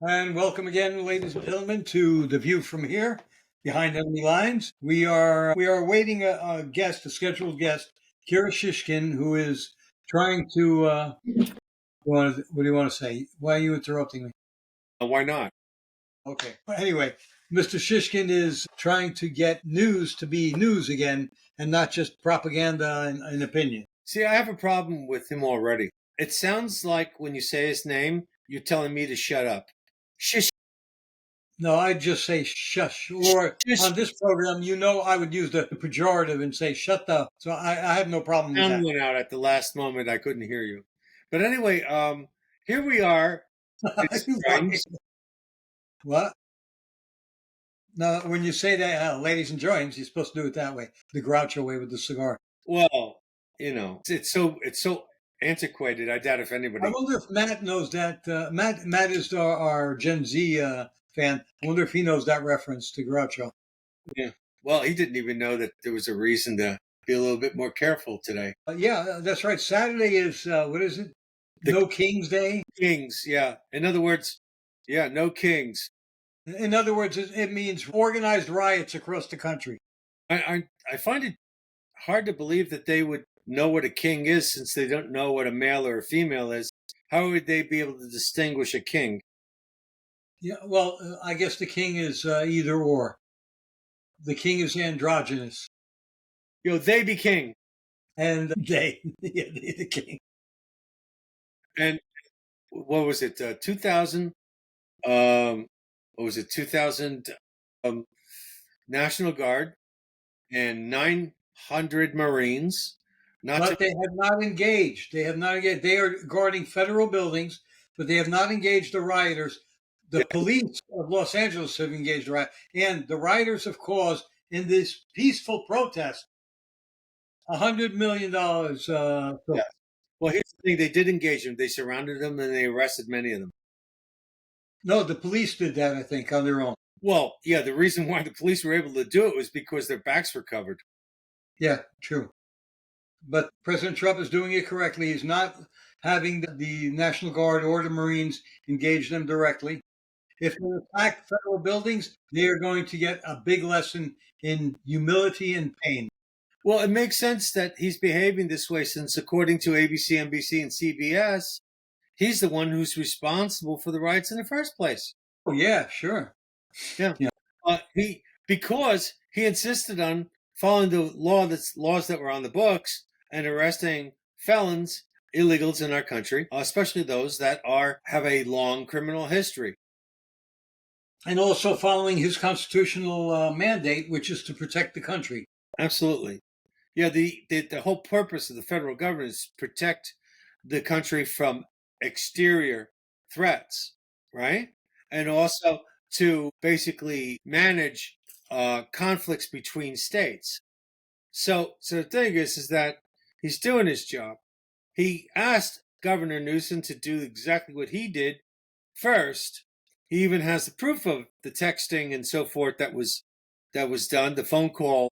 And welcome again, ladies and gentlemen, to The View from Here, Behind Enemy Lines. We are awaiting a guest, a scheduled guest, Kira Shishkin, who is trying to. What do you want to say? Why are you interrupting me? Why not? Okay. But anyway, Mr. Shishkin is trying to get news to be news again, and not just propaganda and opinion. See, I have a problem with him already. It sounds like when you say his name, you're telling me to shut up. Shish. No, I'd just say shush. Or Shish. on this program, I would use the pejorative and say shut the. So I have no problem with Sound that. went out at the last moment. I couldn't hear you. But anyway, here we are. It's Right. Jones. What? No, when you say that, ladies and gents, you're supposed to do it that way. The Groucho way with the cigar. Well, it's so antiquated. I doubt if I anybody. wonder if Matt knows that. Matt is our Gen Z fan. I wonder if he knows that reference to Groucho. Yeah. Well, he didn't even know that there was a reason to be a little bit more careful today. Yeah, that's right. Saturday is, what is it? The No King's Day. kings, yeah. In other words, yeah, no kings. In other words, it means organized riots across the country. I find it hard to believe that they would know what a king is since they don't know what a male or a female is. How would they be able to distinguish a king? Yeah, well, I guess the king is either or. The king is androgynous, They be king. and yeah, the king. And what was it? 2000. Um, what was it? 2000 um, National Guard and 900 Marines. Not to But they have not engaged. They have not engaged. They are guarding federal buildings, but they have not engaged the rioters. The police of Los Angeles have engaged the riot, and the rioters have caused in this peaceful protest $100 million. yeah. Well, here's the thing: they did engage them. They surrounded them and they arrested many of them. No, the police did that, I think, on their own. Well, yeah, the reason why the police were able to do it was because their backs were covered. Yeah, true. But President Trump is doing it correctly. He's not having the National Guard or the Marines engage them directly. If they attack federal buildings, they are going to get a big lesson in humility and pain. Well, it makes sense that he's behaving this way since, according to ABC, NBC, and CBS, he's the one who's responsible for the riots in the first place. Oh yeah, sure. Yeah, Yeah. he because he insisted on following the laws that were on the books and arresting felons, illegals in our country, especially those that have a long criminal history. And also following his constitutional mandate, which is to protect the country. Absolutely. Yeah, the whole purpose of the federal government is to protect the country from exterior threats, right? And also to basically manage conflicts between states. So the thing is that he's doing his job. He asked Governor Newsom to do exactly what he did first. He even has the proof of the texting and so forth that was done, the phone call.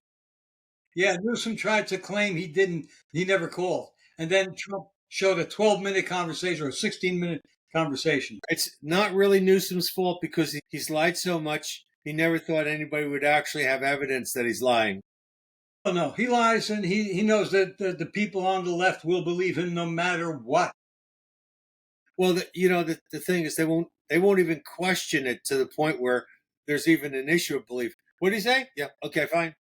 Yeah, Newsom tried to claim he didn't, he never called. And then Trump showed a 12-minute conversation or a 16-minute conversation. It's not really Newsom's fault because he's lied so much. He never thought anybody would actually have evidence that he's lying. Oh, no, he lies, and he knows that the people on the left will believe him no matter what. Well, the thing is, they won't even question it to the point where there's even an issue of belief. What do you say? Yeah, okay, fine.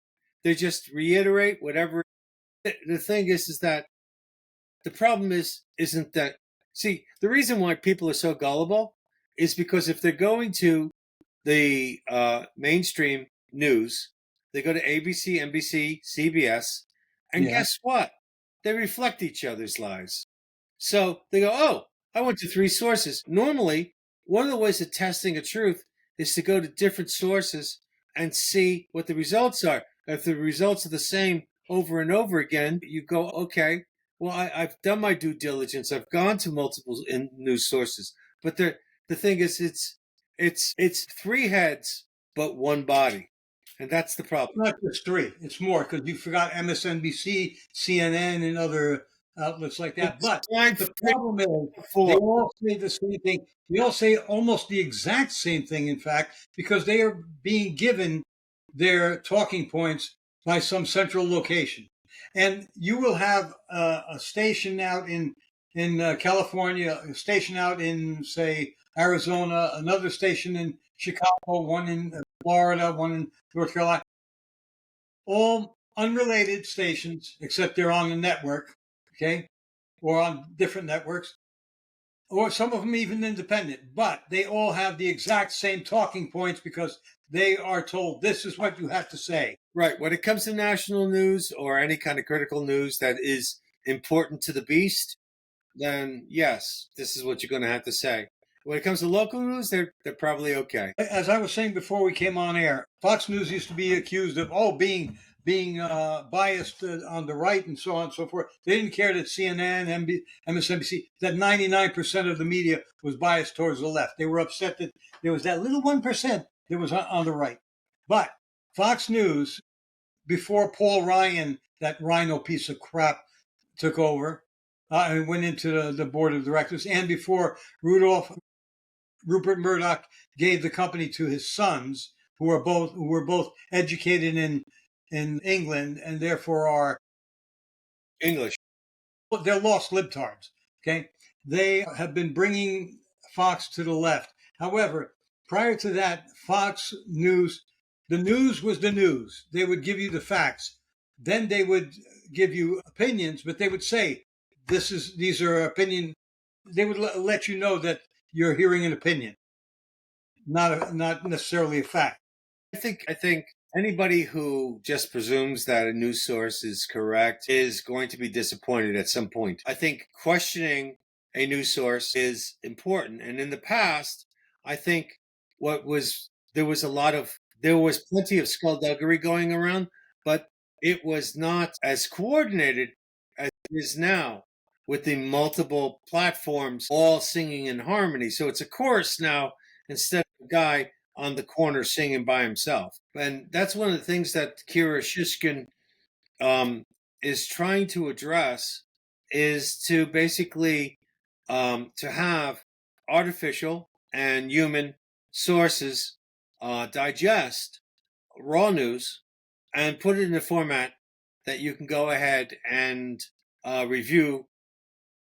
They just reiterate whatever. The thing is that the problem isn't that. See, the reason why people are so gullible is because if they're going to the mainstream news, they go to ABC, NBC, CBS, and Yeah. guess what? They reflect each other's lies. So they go, oh, I went to 3 sources. Normally, one of the ways of testing a truth is to go to different sources and see what the results are. If the results are the same over and over again, you go, okay, well, I've done my due diligence. I've gone to multiple news sources. But the thing is, it's 3 heads but one body, and that's the problem. Not just three, it's more because you forgot MSNBC, CNN, and other outlets like that. But Swine the problem is they for all say the same thing. They all say almost the exact same thing, in fact, because they are being given their talking points by some central location. And you will have a station out in California, a station out in, say, Arizona, another station in Chicago, one in Florida, one in North Carolina, all unrelated stations, except they're on the network, okay, or on different networks, or some of them even independent, but they all have the exact same talking points because they are told this is what you have to say. right. When it comes to national news or any kind of critical news that is important to the beast, then yes, this is what you're going to have to say. When it comes to local news, they're probably okay. As I was saying before we came on air, Fox News used to be accused of being biased on the right and so on and so forth. They didn't care that CNN, MSNBC, that 99% of the media was biased towards the left. They were upset that there was that little 1% that was on the right. But Fox News, before Paul Ryan, that rhino piece of crap, took over and went into the board of directors, and before Rupert Murdoch gave the company to his sons, who were both educated in England and therefore are English. they're lost libtards. Okay, they have been bringing Fox to the left. However, prior to that, Fox News, the news was the news. They would give you the facts. Then they would give you opinions, but they would say these are opinion. They would let you know that you're hearing an opinion, not necessarily a fact. I think anybody who just presumes that a news source is correct is going to be disappointed at some point. I think questioning a news source is important. And in the past, I think what was there was a lot of there was plenty of skullduggery going around, but it was not as coordinated as it is now with the multiple platforms all singing in harmony. So it's a chorus now instead of a guy on the corner singing by himself. And that's one of the things that Shiskin is trying to address is to basically to have artificial and human sources digest raw news and put it in a format that you can go ahead and review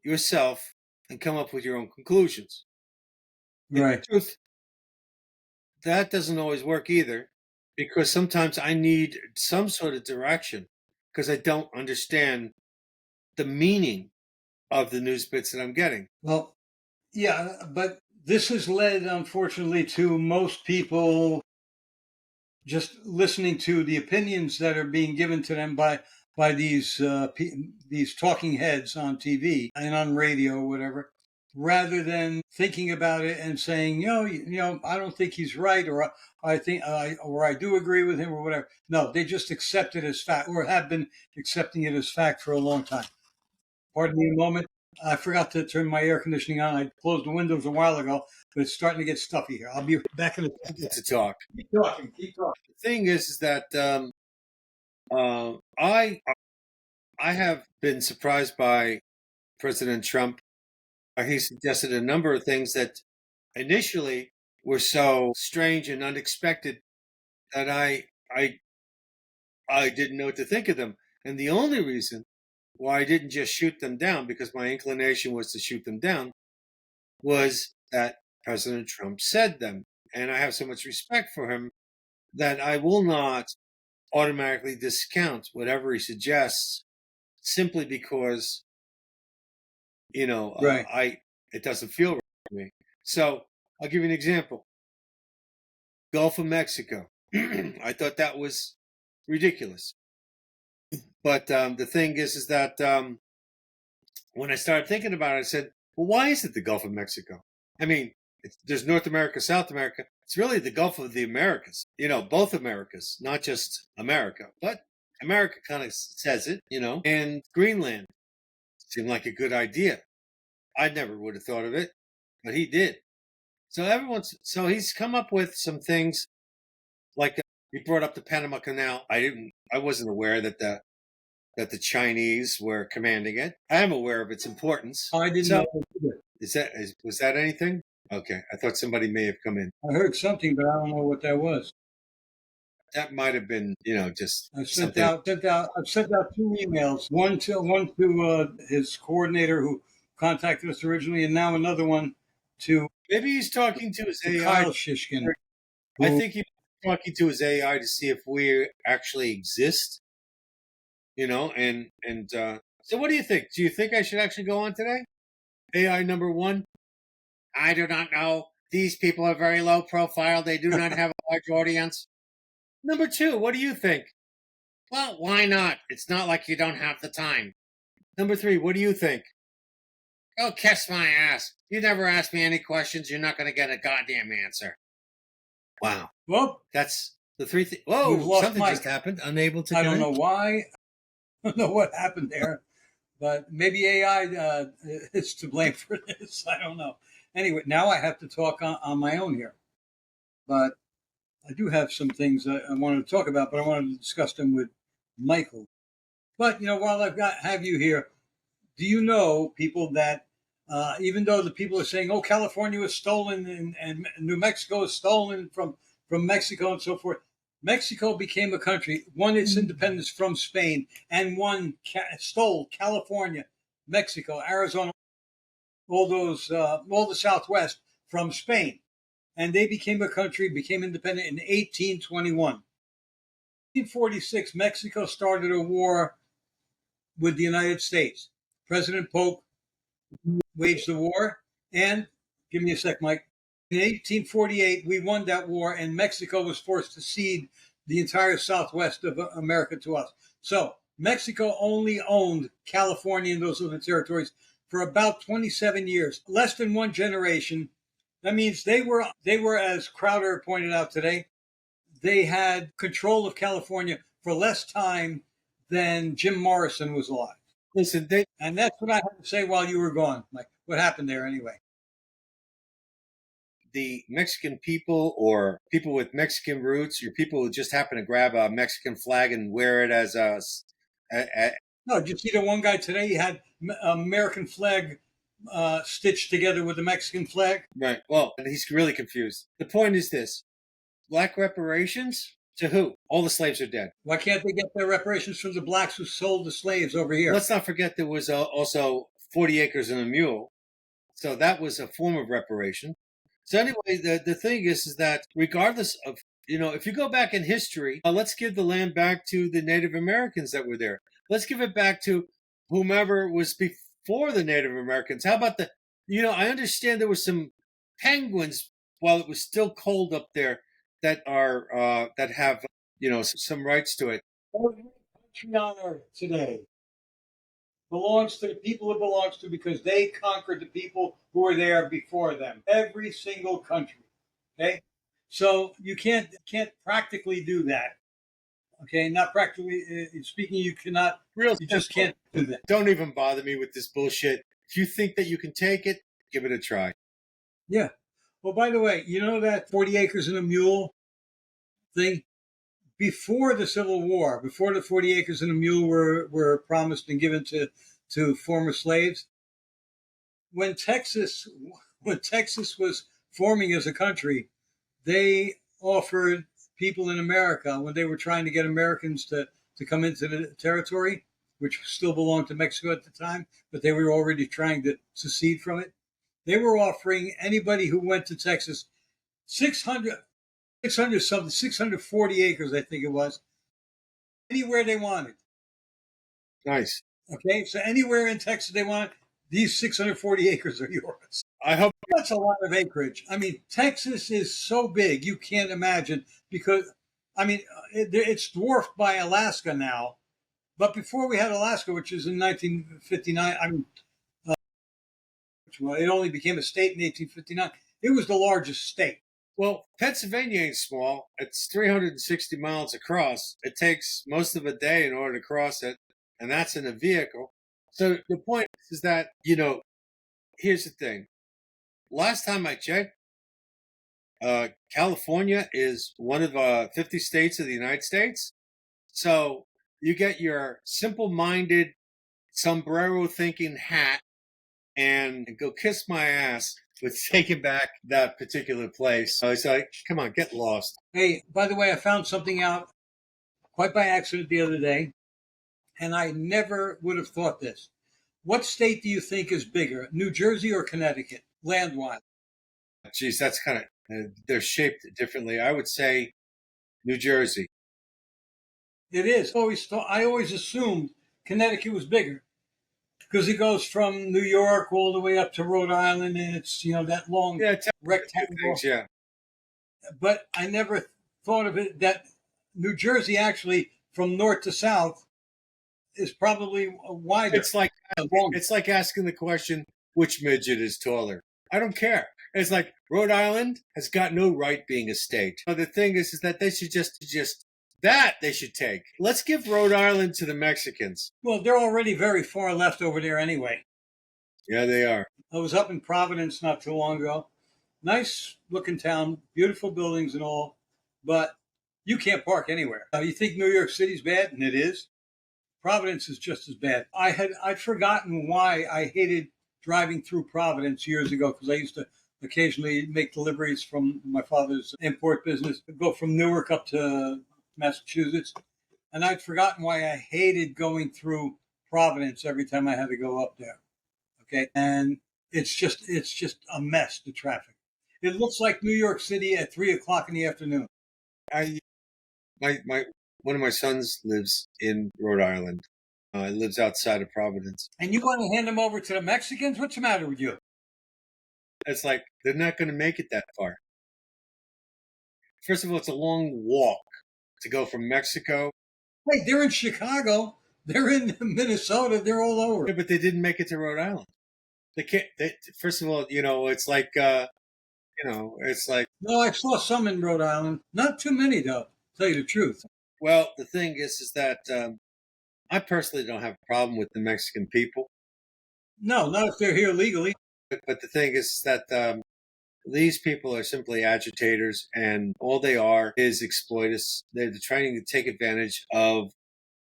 yourself and come up with your own conclusions. In Right. truth, that doesn't always work either because sometimes I need some sort of direction because I don't understand the meaning of the news bits that I'm getting. Well, yeah, but this has led, unfortunately, to most people just listening to the opinions that are being given to them by these talking heads on TV and on radio or whatever, rather than thinking about it and saying, I don't think he's right, or I do agree with him, or whatever. No, they just accept it as fact, or have been accepting it as fact for a long time. Pardon me a moment. I forgot to turn my air conditioning on. I closed the windows a while ago, but it's starting to get stuffy here. I'll be back in a second. To talk. Keep talking. Keep talking. The thing is that I have been surprised by President Trump. He suggested a number of things that initially were so strange and unexpected that I didn't know what to think of them. And the only reason why I didn't just shoot them down, because my inclination was to shoot them down, was that President Trump said them. And I have so much respect for him that I will not automatically discount whatever he suggests simply because, Right. it doesn't feel right to me. So I'll give you an example. Gulf of Mexico. I thought that was ridiculous. But the thing is that when I started thinking about it, I said, well, why is it the Gulf of Mexico? I mean, there's North America, South America. It's really the Gulf of the Americas, both Americas, not just America. But America kind of says it, and Greenland seemed like a good idea. I never would have thought of it, but he did. So he's come up with some things like he brought up the Panama Canal. I wasn't aware that that the Chinese were commanding it. I am aware of its importance. I didn't So, know either. Was that anything? Okay, I thought somebody may have come in. I heard something, but I don't know what that was. That might have been, just I sent something. I've sent out two emails. One to his coordinator who contacted us originally, and now another one to Maybe he's talking to his AI. Kyle Shishkin. I think he's talking to his AI to see if we actually exist. So what do you think? Do you think I should actually go on today? AI number one? I do not know. These people are very low profile. They do not have a large audience. Number two, what do you think? Well, why not? It's not like you don't have the time. Number three, what do you think? Go kiss my ass. You never ask me any questions. You're not going to get a goddamn answer. Wow. Well, that's the three things. We've Whoa, lost something Mike. just happened. Unable to I don't connect. know why. I don't know what happened there, but maybe AI is to blame for this. I don't know. Anyway, now I have to talk on my own here, but I do have some things I wanted to talk about, but I wanted to discuss them with Michael. But while have you here, do you know people that even though the people are saying, "Oh, California was stolen and New Mexico is stolen from Mexico and so forth," Mexico became a country, won its independence from Spain, and stole California, Mexico, Arizona, all the Southwest from Spain, and they became a country, became independent in 1821. 1846, Mexico started a war with the United States. President Polk waged the war, and give me a sec, Mike. In 1848, we won that war, and Mexico was forced to cede the entire southwest of America to us. So Mexico only owned California and those other territories for about 27 years, less than one generation. That means they were, as Crowder pointed out today, they had control of California for less time than Jim Morrison was alive. Listen, And that's what I had to say while you were gone, Mike. What happened there anyway? The Mexican people or people with Mexican roots, or people who just happen to grab a Mexican flag and wear it as No, did you see the one guy today? He had American flag stitched together with the Mexican flag. Right. Well, he's really confused. The point is this: black reparations to who? All the slaves are dead. Why can't they get their reparations from the blacks who sold the slaves over here? Let's not forget there was also 40 acres and a mule. So that was a form of reparation. So anyway, the thing is that regardless of, if you go back in history, let's give the land back to the Native Americans that were there. Let's give it back to whomever was before the Native Americans. How about I understand there were some penguins while it was still cold up there that have, some rights to it. Every country on earth today belongs to the people it belongs to because they conquered the people who were there before them. Every single country. Okay? So you can't practically do that. Okay, not practically speaking, you cannot. You just can't do that. Don't even bother me with this bullshit. If you think that you can take it, give it a try. Yeah. Well, by the way, you know that 40 acres and a mule thing? Before the Civil War, before the 40 acres and a mule were promised and given to former slaves, when Texas was forming as a country, they offered people in America, when they were trying to get Americans to come into the territory, which still belonged to Mexico at the time, but they were already trying to secede from it. They were offering anybody who went to Texas 640 acres, I think it was, anywhere they wanted. Nice. Okay, so anywhere in Texas they want, these 640 acres are yours. I hope that's a lot of acreage. I mean, Texas is so big, you can't imagine, because, I mean, it's dwarfed by Alaska now. But before we had Alaska, which is in 1959, I mean, it only became a state in 1859. It was the largest state. Well, Pennsylvania ain't small. It's 360 miles across. It takes most of a day in order to cross it, and that's in a vehicle. So the point is that, here's the thing. Last time I checked, California is one of 50 states of the United States. So You get your simple-minded, sombrero-thinking hat and go kiss my ass with taking back that particular place. So it's like, come on, get lost. Hey, by the way, I found something out quite by accident the other day, and I never would have thought this. What state do you think is bigger, New Jersey or Connecticut, land-wise? Geez, that's kind of, they're shaped differently. I would say New Jersey. It is. I always assumed Connecticut was bigger because it goes from New York all the way up to Rhode Island, and it's that long rectangle. Things, yeah. But I never thought of it that New Jersey actually, from north to south, is probably wider. It's like asking the question, which midget is taller? I don't care. It's like Rhode Island has got no right being a state. The thing is that they should just that they should take. Let's give Rhode Island to the Mexicans. Well, they're already very far left over there anyway. Yeah, they are. I was up in Providence not too long ago. Nice looking town, beautiful buildings and all, but you can't park anywhere. You think New York City's bad, and it is. Providence is just as bad. I'd forgotten why I hated driving through Providence years ago, because I used to occasionally make deliveries from my father's import business, go from Newark up to Massachusetts, and I'd forgotten why I hated going through Providence every time I had to go up there. Okay, and it's just a mess, the traffic. It looks like New York City at 3:00 in the afternoon. My one of my sons lives in Rhode Island. He lives outside of Providence. And you want to hand them over to the Mexicans? What's the matter with you? It's like they're not going to make it that far. First of all, it's a long walk to go from Mexico. Wait, they're in Chicago. They're in Minnesota. They're all over. Yeah, but they didn't make it to Rhode Island. They can't. First of all, it's like it's like. No, I saw some in Rhode Island. Not too many, though. To tell you the truth. Well, the thing is that I personally don't have a problem with the Mexican people. No, not if they're here legally. But the thing is that these people are simply agitators, and all they are is exploiters. They're trying to take advantage of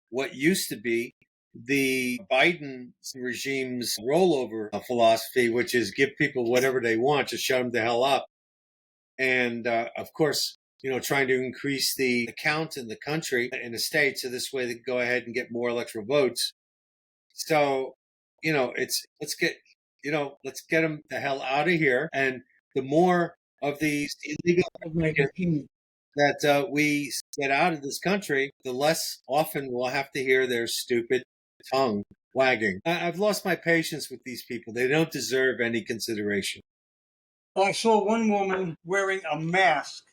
what used to be the Biden regime's rollover philosophy, which is give people whatever they want, just shut them the hell up. And of course, trying to increase the count in the country, in the state, so this way they can go ahead and get more electoral votes. So, let's get them the hell out of here. And the more of these illegal that we get out of this country, the less often we'll have to hear their stupid tongue wagging. I've lost my patience with these people. They don't deserve any consideration. I saw one woman wearing a mask.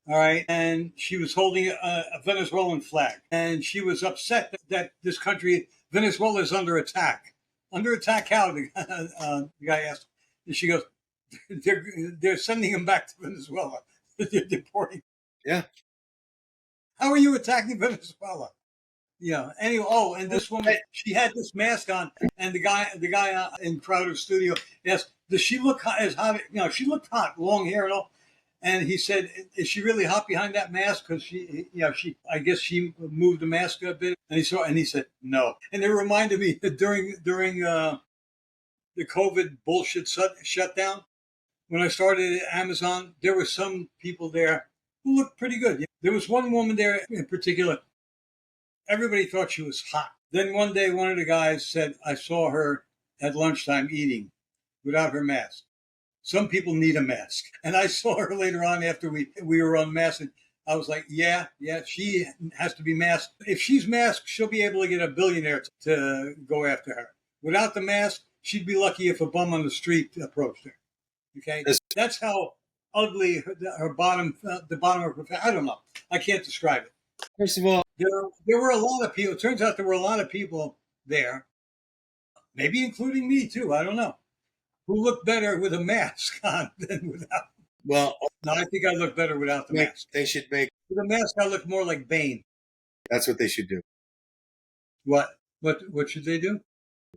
All right. And she was holding a Venezuelan flag. And she was upset that this country, Venezuela, is under attack. Under attack how? The guy asked. And she goes, they're sending him back to Venezuela. They're deporting. Yeah. How are you attacking Venezuela? Yeah. Anyway, and this woman, she had this mask on, and the guy in Crowder's studio asked, "Does she look as hot?" She looked hot, long hair and all. And he said, "Is she really hot behind that mask?" Because I guess she moved the mask a bit. And he said, "No." And it reminded me that during the COVID bullshit shutdown, when I started at Amazon, there were some people there who looked pretty good. There was one woman there in particular. Everybody thought she was hot. Then one day, one of the guys said, "I saw her at lunchtime eating without her mask." Some people need a mask. And I saw her later on after we were unmasked. And I was like, yeah, she has to be masked. If she's masked, she'll be able to get a billionaire to go after her. Without the mask, she'd be lucky if a bum on the street approached her. Okay? That's how ugly her bottom, the bottom of her, I don't know. I can't describe it. First of all, there were a lot of people. It turns out there were a lot of people there, maybe including me too. I don't know, who looked better with a mask on than without. Well, no, I think I look better without the mask. They should make with a mask. I look more like Bane. That's what they should do. What should they do?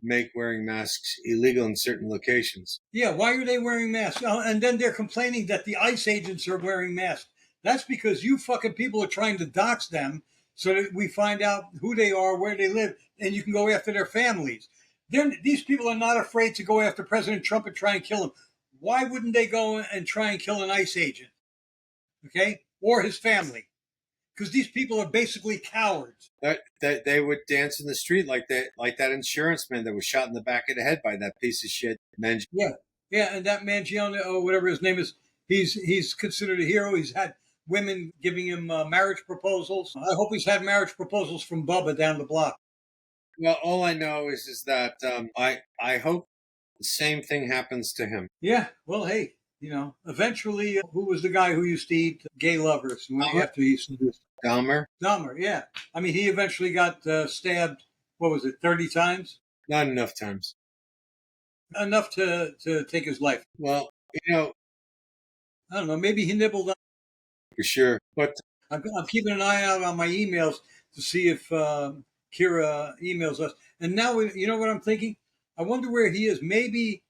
Make wearing masks illegal in certain locations. Yeah, why are they wearing masks? And then they're complaining that the ICE agents are wearing masks. That's because you fucking people are trying to dox them so that we find out who they are, where they live, and you can go after their families. These people are not afraid to go after President Trump and try and kill him. Why wouldn't they go and try and kill an ICE agent? Okay, or his family? Because these people are basically cowards. That they would dance in the street like that insurance man that was shot in the back of the head by that piece of shit. Yeah, yeah, and that Mangione, or whatever his name is, he's considered a hero. He's had women giving him marriage proposals. I hope he's had marriage proposals from Bubba down the block. Well, all I know is that I hope the same thing happens to him. Yeah, well, hey, eventually, who was the guy who used to eat gay lovers after he seduced Dahmer? Dahmer, yeah. I mean, he eventually got stabbed, what was it, 30 times? Not enough times. Enough to take his life. Well, I don't know, maybe he nibbled on. For sure. But I'm keeping an eye out on my emails to see if Kira emails us. And now, you know what I'm thinking? I wonder where he is. Maybe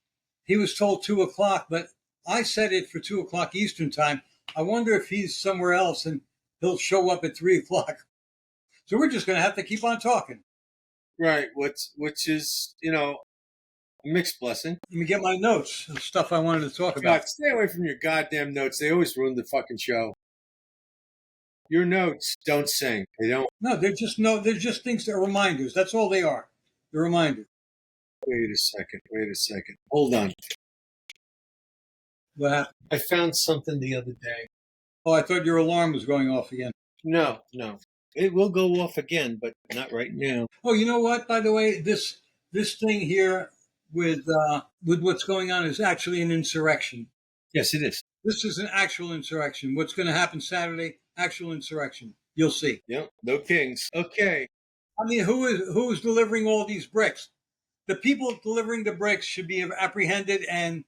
he was told 2 o'clock, but I set it for 2 o'clock Eastern time. I wonder if he's somewhere else and he'll show up at 3 o'clock. So we're just going to have to keep on talking. Right, which is, a mixed blessing. Let me get my notes of stuff I wanted to talk about. God, stay away from your goddamn notes. They always ruin the fucking show. Your notes don't sing. They don't. No, they're just things that are reminders. That's all they are. They're reminders. Wait a second. Hold on. What happened? I found something the other day. Oh, I thought your alarm was going off again. No. It will go off again, but not right now. Oh, you know what? By the way, this thing here with what's going on is actually an insurrection. Yes, it is. This is an actual insurrection. What's going to happen Saturday? Actual insurrection. You'll see. Yep. No kings. Okay. I mean, who is delivering all these bricks? The people delivering the bricks should be apprehended and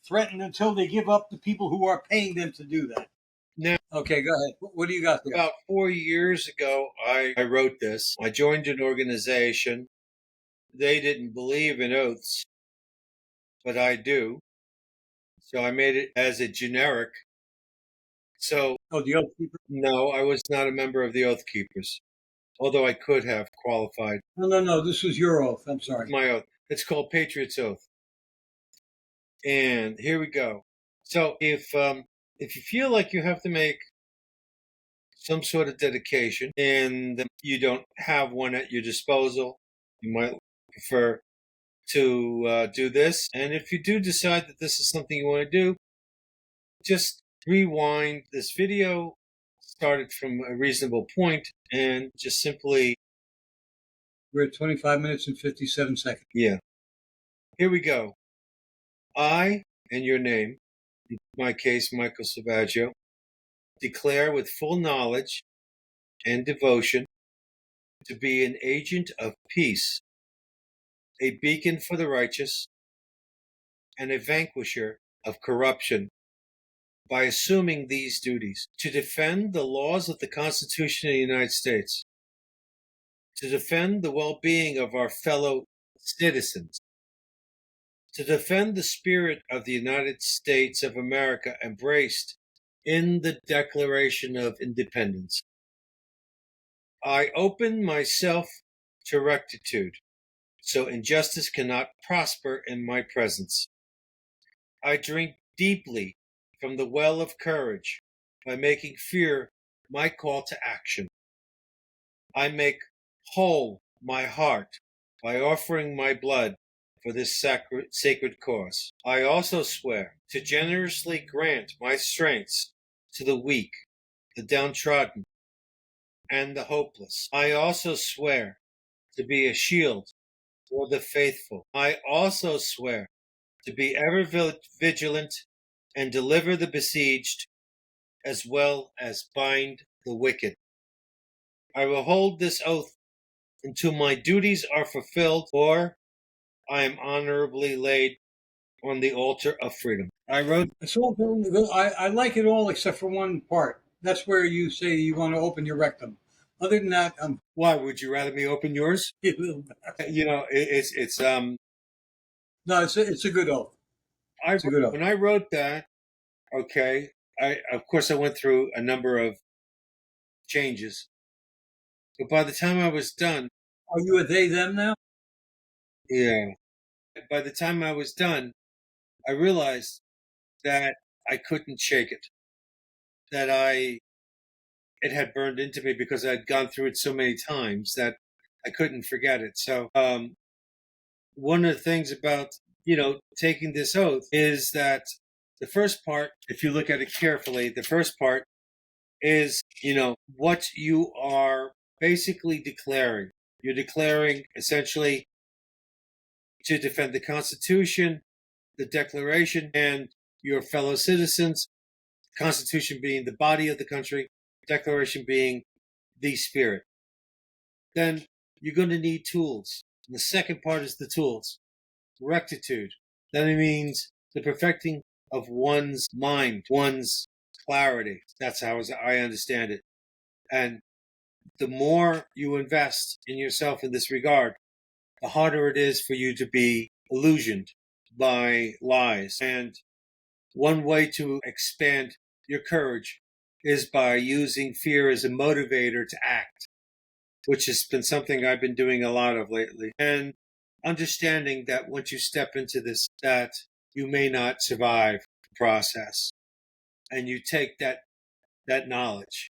threatened until they give up the people who are paying them to do that. Now, okay, go ahead. What do you got there? About 4 years ago, I wrote this. I joined an organization. They didn't believe in oaths, but I do. So I made it as a generic. So, the Oath Keepers? No, I was not a member of the Oath Keepers, although I could have qualified. No. This was your oath. I'm sorry. My oath. It's called Patriot's Oath. And here we go. So if you feel like you have to make some sort of dedication and you don't have one at your disposal, you might prefer to do this. And if you do decide that this is something you want to do, just rewind this video, start it from a reasonable point, and just simply... We're at 25 minutes and 57 seconds. Yeah. Here we go. I, and your name, in my case, Michael Savaggio, declare with full knowledge and devotion to be an agent of peace, a beacon for the righteous, and a vanquisher of corruption by assuming these duties: to defend the laws of the Constitution of the United States, to defend the well-being of our fellow citizens, to defend the spirit of the United States of America embraced in the Declaration of Independence. I open myself to rectitude, so injustice cannot prosper in my presence. I drink deeply from the well of courage by making fear my call to action. I make whole my heart by offering my blood for this sacred cause. I also swear to generously grant my strengths to the weak, the downtrodden, and the hopeless. I also swear to be a shield for the faithful. I also swear to be ever vigilant and deliver the besieged, as well as bind the wicked. I will hold this oath until my duties are fulfilled or I am honorably laid on the altar of freedom. I wrote... I like it all except for one part. That's where you say you want to open your rectum. Other than that, Why would you rather me open yours? It's No, it's a good oath. When I wrote that, okay, I went through a number of changes. But by the time I was done, Are you a they them now? yeah, by the time I was done, I realized that I couldn't shake it. That it had burned into me because I'd gone through it so many times that I couldn't forget it. So, one of the things about, taking this oath is that the first part, if you look at it carefully, the first part is, what you are basically declaring. You're declaring essentially to defend the Constitution, the Declaration, and your fellow citizens. Constitution being the body of the country, Declaration being the spirit. Then you're going to need tools. And the second part is the tools. Rectitude. That means the perfecting of one's mind, one's clarity. That's how I understand it. And the more you invest in yourself in this regard, the harder it is for you to be illusioned by lies. And one way to expand your courage is by using fear as a motivator to act, which has been something I've been doing a lot of lately. And understanding that once you step into this, that you may not survive the process. And you take that knowledge,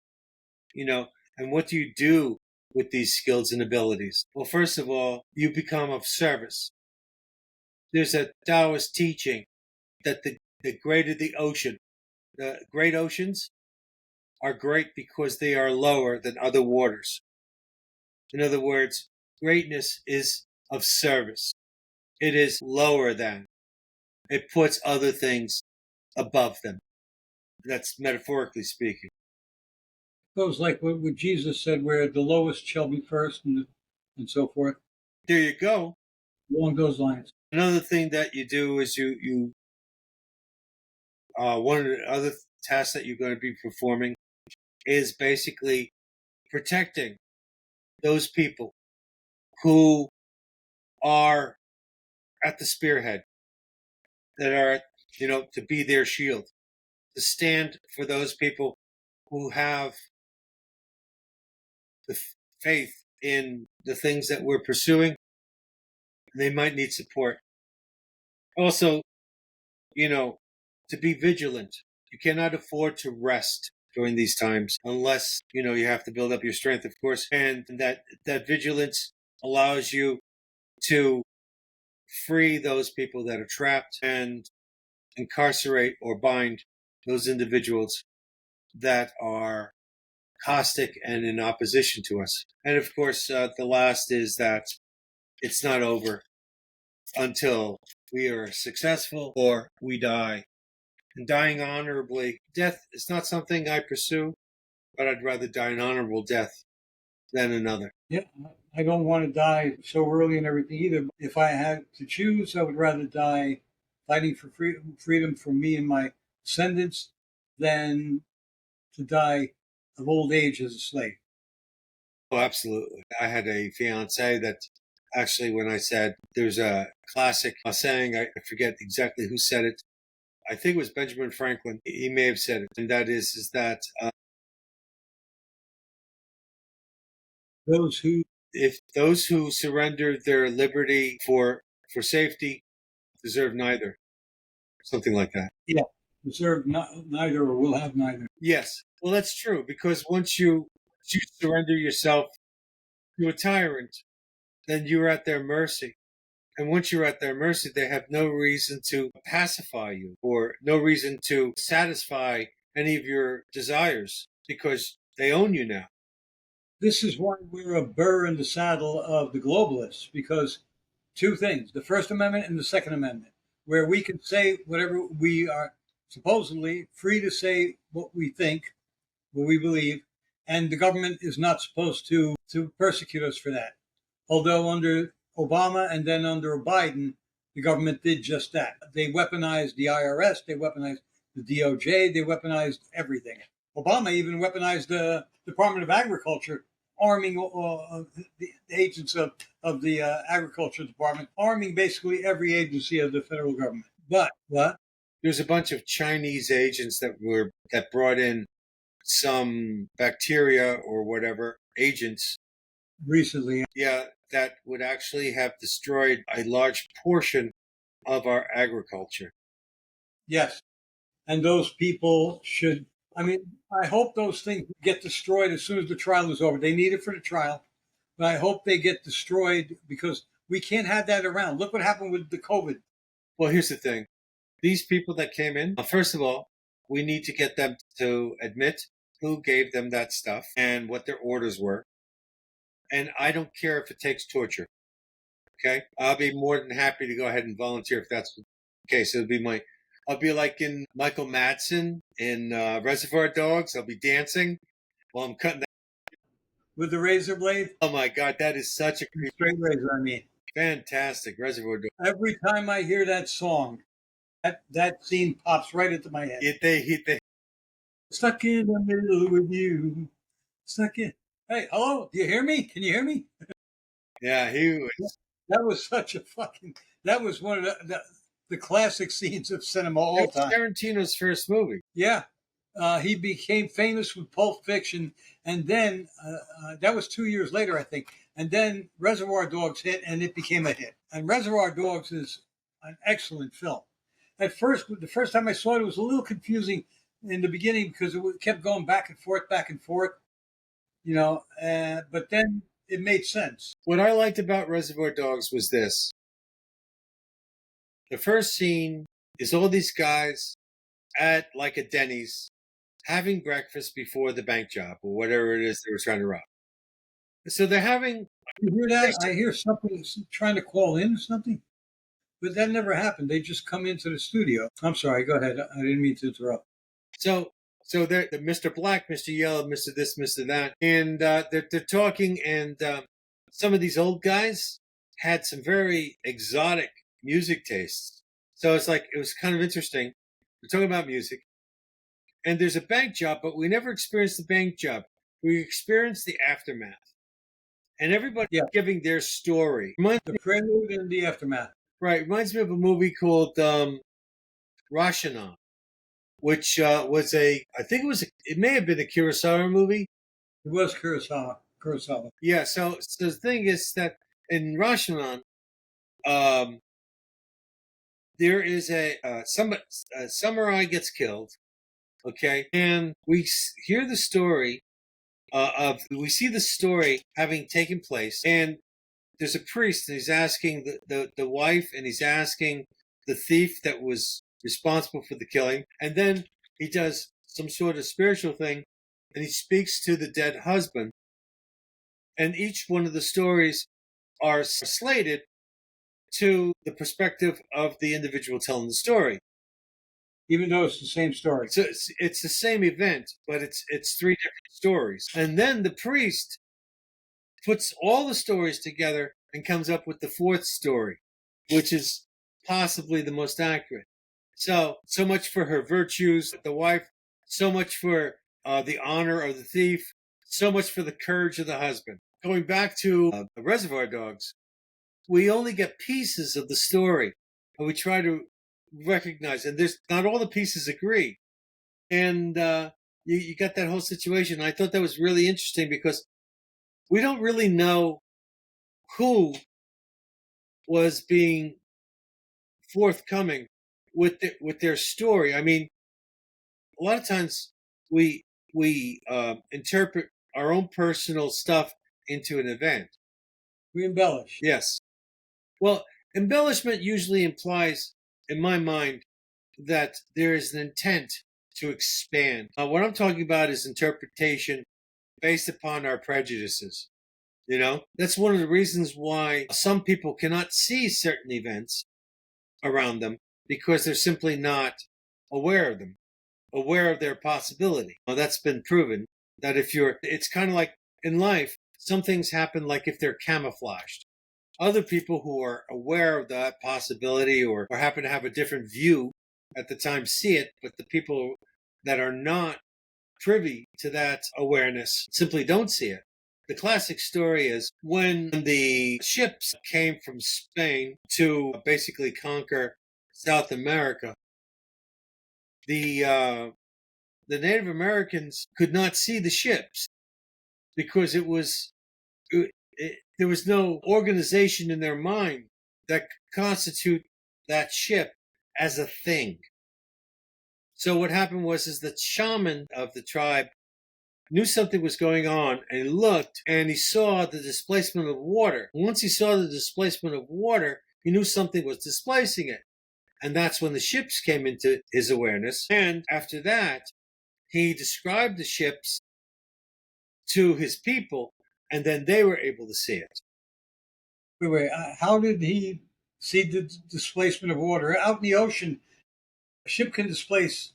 and what do you do with these skills and abilities? Well, first of all, you become of service. There's a Taoist teaching that the greater the ocean, the great oceans are great because they are lower than other waters. In other words, greatness is of service. It is lower than. It puts other things above them. That's metaphorically speaking. Goes like what Jesus said, where the lowest shall be first, and so forth. There you go. Along those lines. Another thing that you do is you one of the other tasks that you're going to be performing is basically protecting those people who are at the spearhead, that are, to be their shield, to stand for those people who have the faith in the things that we're pursuing. They might need support. Also, to be vigilant. You cannot afford to rest during these times unless, you have to build up your strength, of course. And that vigilance allows you to free those people that are trapped and incarcerate or bind those individuals that are caustic and in opposition to us. And of course, the last is that it's not over until we are successful or we die. And dying honorably, death is not something I pursue, but I'd rather die an honorable death than another. Yeah, I don't want to die so early and everything either. If I had to choose, I would rather die fighting for freedom for me and my descendants than to die of old age as a slave. Oh, absolutely. I had a fiance that actually, when I said there's a classic saying, I forget exactly who said it. I think it was Benjamin Franklin. He may have said it, and that is that Those who if those who surrender their liberty for safety deserve neither, something like that. yeah deserve neither or will have neither. Yes, well, that's true, because once you surrender yourself to a tyrant, then you're at their mercy. And once you're at their mercy, they have no reason to pacify you or no reason to satisfy any of your desires because they own you now. This is why we're a burr in the saddle of the globalists, because two things: the First Amendment and the Second Amendment, where we can say whatever we are supposedly free to say what we think, what we believe, and the government is not supposed to persecute us for that. Although under Obama and then under Biden, the government did just that. They weaponized the IRS, they weaponized the DOJ, they weaponized everything. Obama even weaponized the Department of Agriculture, arming the agents of the Agriculture Department, arming basically every agency of the federal government. But what? There's a bunch of Chinese agents that brought in some bacteria or whatever agents recently. Yeah, that would actually have destroyed a large portion of our agriculture. Yes. And those people should, I mean, I hope those things get destroyed as soon as the trial is over. They need it for the trial, but I hope they get destroyed because we can't have that around. Look what happened with the COVID. Well, here's the thing. These people that came in, first of all, we need to get them to admit who gave them that stuff and what their orders were. And I don't care if it takes torture. Okay, I'll be more than happy to go ahead and volunteer if that's the case. I'll be like in Michael Madsen in Reservoir Dogs. I'll be dancing while I'm cutting that. With the razor blade, Oh my God, that is such a creepy, straight razor, I mean. fantastic Reservoir Dogs. Every time I hear that song, that scene pops right into my head. They Stuck in the middle with you. Stuck in. Hey, hello? Do you hear me? Can you hear me? yeah, he was. That was such a fucking. That was one of the classic scenes of cinema It all was time. Tarantino's first movie. Yeah. He became famous with Pulp Fiction, and then that was 2 years later, I think. And then Reservoir Dogs hit, and it became a hit. And Reservoir Dogs is an excellent film. At first, the first time I saw it, it was a little confusing in the beginning because it kept going back and forth, you know. But then it made sense. What I liked about Reservoir Dogs was this. The first scene is all these guys at like a Denny's having breakfast before the bank job or whatever it is they were trying to rob. So they're having. You hear that? I hear something trying to call in or something, but that never happened. They just come into the studio. I'm sorry. Go ahead. I didn't mean to interrupt. So they're Mr. Black, Mr. Yellow, Mr. This, Mr. That, and they're talking, and some of these old guys had some very exotic music tastes. So it was kind of interesting. We're talking about music, and there's a bank job, but we never experienced the bank job. We experienced the aftermath, and everybody giving their story. The prelude and the aftermath. Right, reminds me of a movie called Roshomon, which was I think it may have been a Kurasawa movie. It was Kurosawa. Yeah, so the thing is that in Rashomon, um, there is a samurai gets killed, okay, and we hear the story we see the story having taken place, and there's a priest, and he's asking the wife, and he's asking the thief that was responsible for the killing, and then he does some sort of spiritual thing, and he speaks to the dead husband, and each one of the stories are slated to the perspective of the individual telling the story. Even though it's the same story. So it's the same event, but it's three different stories. And then the priest puts all the stories together and comes up with the fourth story, which is possibly the most accurate. So much for her virtues, the wife, so much for the honor of the thief, so much for the courage of the husband. Going back to the Reservoir Dogs, we only get pieces of the story, and we try to recognize, and there's not all the pieces agree. And you got that whole situation. I thought that was really interesting because we don't really know who was being forthcoming with their story. I mean, a lot of times we interpret our own personal stuff into an event. We embellish. Yes. Well, embellishment usually implies, in my mind, that there is an intent to expand. What I'm talking about is interpretation based upon our prejudices. You know, that's one of the reasons why some people cannot see certain events around them because they're simply not aware of them, aware of their possibility. Well, that's been proven that it's kind of like in life, some things happen like if they're camouflaged. Other people who are aware of that possibility or happen to have a different view at the time see it, but the people that are not privy to that awareness simply don't see it. The classic story is when the ships came from Spain to basically conquer South America, the Native Americans could not see the ships because it was there was no organization in their mind that could constitute that ship as a thing. So what happened was is the shaman of the tribe knew something was going on, and he looked and he saw the displacement of water. And once he saw the displacement of water, he knew something was displacing it. And that's when the ships came into his awareness. And after that, he described the ships to his people, and then they were able to see it. Wait, how did he see the displacement of water out in the ocean? A ship can displace.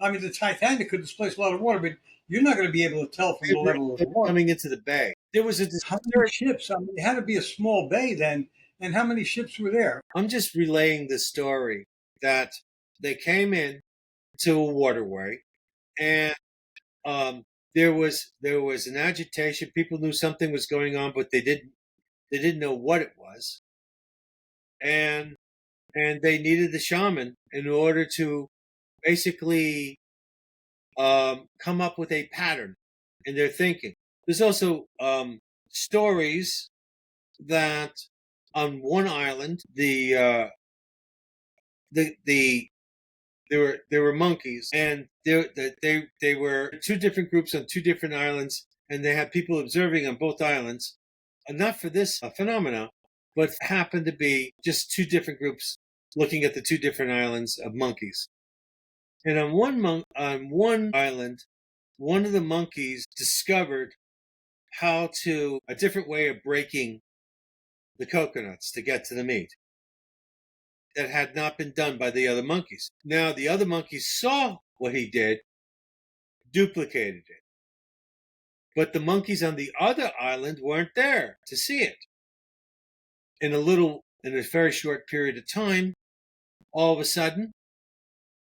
I mean, the Titanic could displace a lot of water, but you're not going to be able to tell from the level of the water coming into the bay. There was a how many ships. I mean, it had to be a small bay then, and how many ships were there? I'm just relaying the story that they came in to a waterway, and there was an agitation. People knew something was going on, but they didn't know what it was, and they needed the shaman in order to basically come up with a pattern in their thinking. There's also stories that on one island there were monkeys, and they were two different groups on two different islands, and they had people observing on both islands, not for this phenomena, but happened to be just two different groups looking at the two different islands of monkeys. And on one island, one of the monkeys discovered a different way of breaking the coconuts to get to the meat that had not been done by the other monkeys. Now, the other monkeys saw what he did, duplicated it. But the monkeys on the other island weren't there to see it. In a very short period of time, all of a sudden,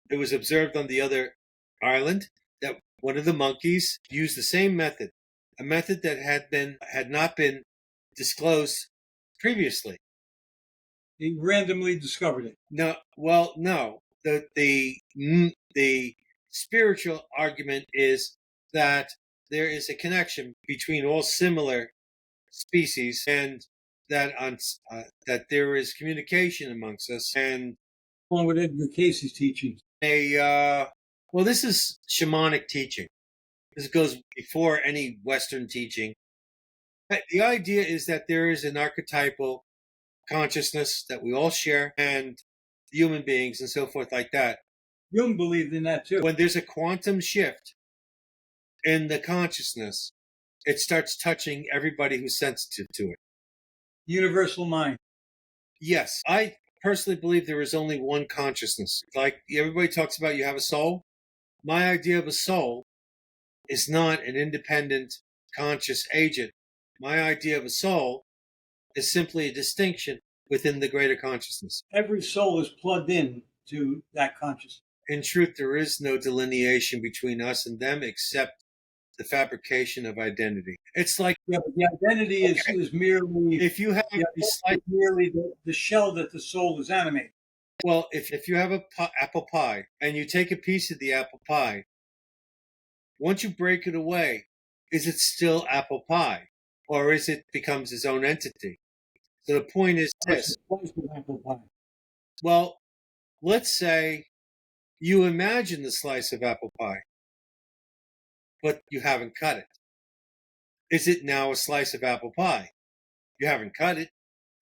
it was observed on the other island that one of the monkeys used the same method, a method that had not been disclosed previously. He randomly discovered it. No. The spiritual argument is that there is a connection between all similar species, and that that there is communication amongst us. And along with Edgar Casey's teachings, this is shamanic teaching. This goes before any Western teaching. The idea is that there is an archetypal consciousness that we all share, and human beings and so forth like that. Jung believed in that too. When there's a quantum shift in the consciousness, it starts touching everybody who's sensitive to it. Universal mind. Yes, I personally believe there is only one consciousness. Like everybody talks about you have a soul. My idea of a soul is not an independent conscious agent. My idea of a soul is simply a distinction within the greater consciousness. Every soul is plugged in to that consciousness. In truth, there is no delineation between us and them except the fabrication of identity. It's like but the identity is merely if you have merely the shell that the soul is animated. Well, if you have apple pie and you take a piece of the apple pie, once you break it away, is it still apple pie, or is it becomes its own entity? So the point is this. Apple pie. Well, let's say you imagine the slice of apple pie, but you haven't cut it. Is it now a slice of apple pie? You haven't cut it.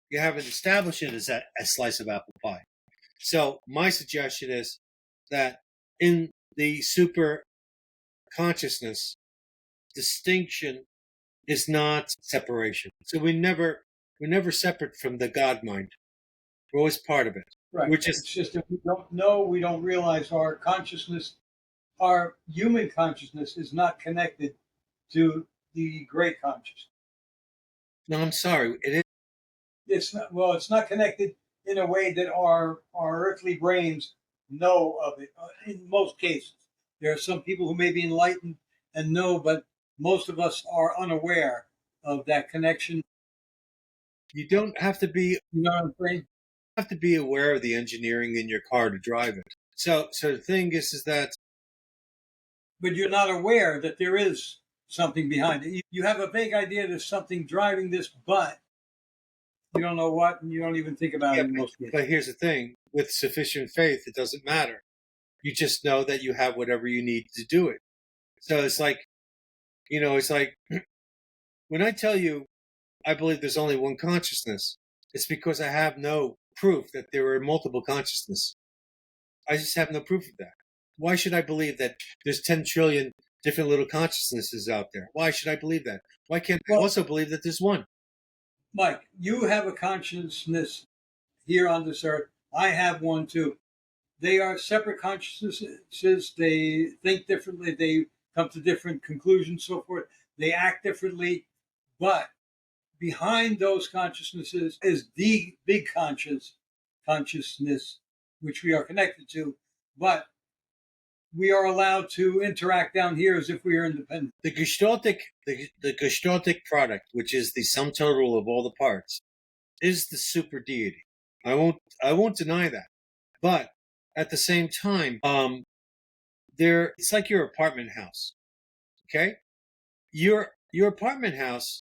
You haven't established it as a slice of apple pie. So my suggestion is that in the super consciousness, distinction is not separation. So we're never separate from the God mind. We're always part of it. Right. It's just that we don't know, we don't realize our consciousness, our human consciousness is not connected to the great consciousness. No, I'm sorry. It is. It's not. Well, it's not connected in a way that our earthly brains know of it. In most cases, there are some people who may be enlightened and know, but most of us are unaware of that connection. You don't have to be. You know what I'm saying? Have to be aware of the engineering in your car to drive it. So the thing is that. But you're not aware that there is something behind it. You have a vague idea there's something driving this, but you don't know what, and you don't even think about Yeah, it in most cases. but here's the thing: with sufficient faith, it doesn't matter. You just know that you have whatever you need to do it. So it's like, it's like when I tell you I believe there's only one consciousness, it's because I have no proof that there are multiple consciousness. I just have no proof of that. Why should I believe that there's 10 trillion different little consciousnesses out there? Why should I believe that? Why can't I also believe that there's one? Mike, you have a consciousness here on this earth. I have one too. They are separate consciousnesses. They think differently. They come to different conclusions, so forth. They act differently. But behind those consciousnesses is the big consciousness, which we are connected to. But we are allowed to interact down here as if we are independent. The gestaltic product, which is the sum total of all the parts, is the super deity. I won't deny that. But at the same time, it's like your apartment house. Okay? Your apartment house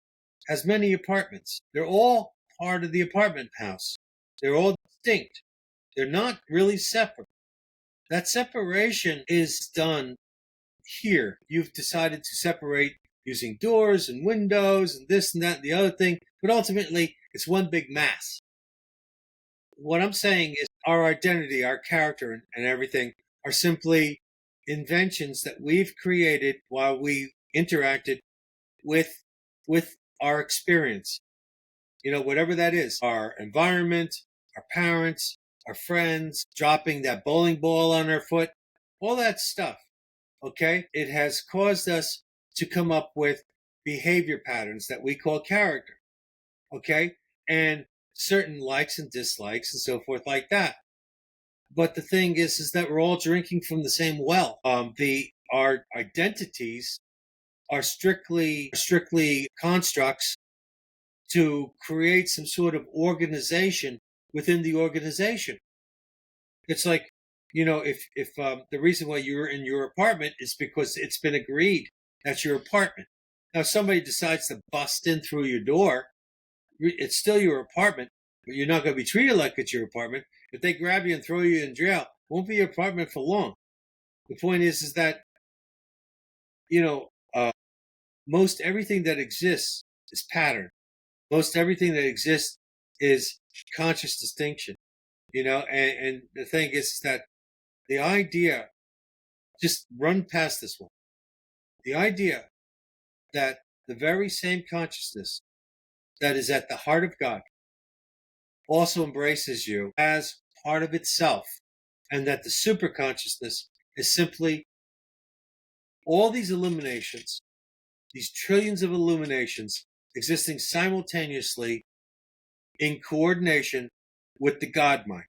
has many apartments. They're all part of the apartment house. They're all distinct. They're not really separate. That separation is done here. You've decided to separate using doors and windows and this and that and the other thing, but ultimately it's one big mass. What I'm saying is our identity, our character, and everything are simply inventions that we've created while we interacted with our experience. Whatever that is, our environment, our parents, our friends, dropping that bowling ball on our foot, all that stuff. Okay? It has caused us to come up with behavior patterns that we call character. Okay? And certain likes and dislikes and so forth like that. But the thing is that we're all drinking from the same well. Our identities are strictly constructs to create some sort of organization within the organization. It's like, if the reason why you're in your apartment is because it's been agreed that's your apartment. Now, if somebody decides to bust in through your door, it's still your apartment, but you're not going to be treated like it's your apartment. If they grab you and throw you in jail, it won't be your apartment for long. The point is that, most everything that exists is pattern. Most everything that exists is conscious distinction, and the thing is that the idea, just run past this one, the idea that the very same consciousness that is at the heart of God also embraces you as part of itself, and that the super consciousness is simply all these illuminations, these trillions of illuminations existing simultaneously in coordination with the God mind.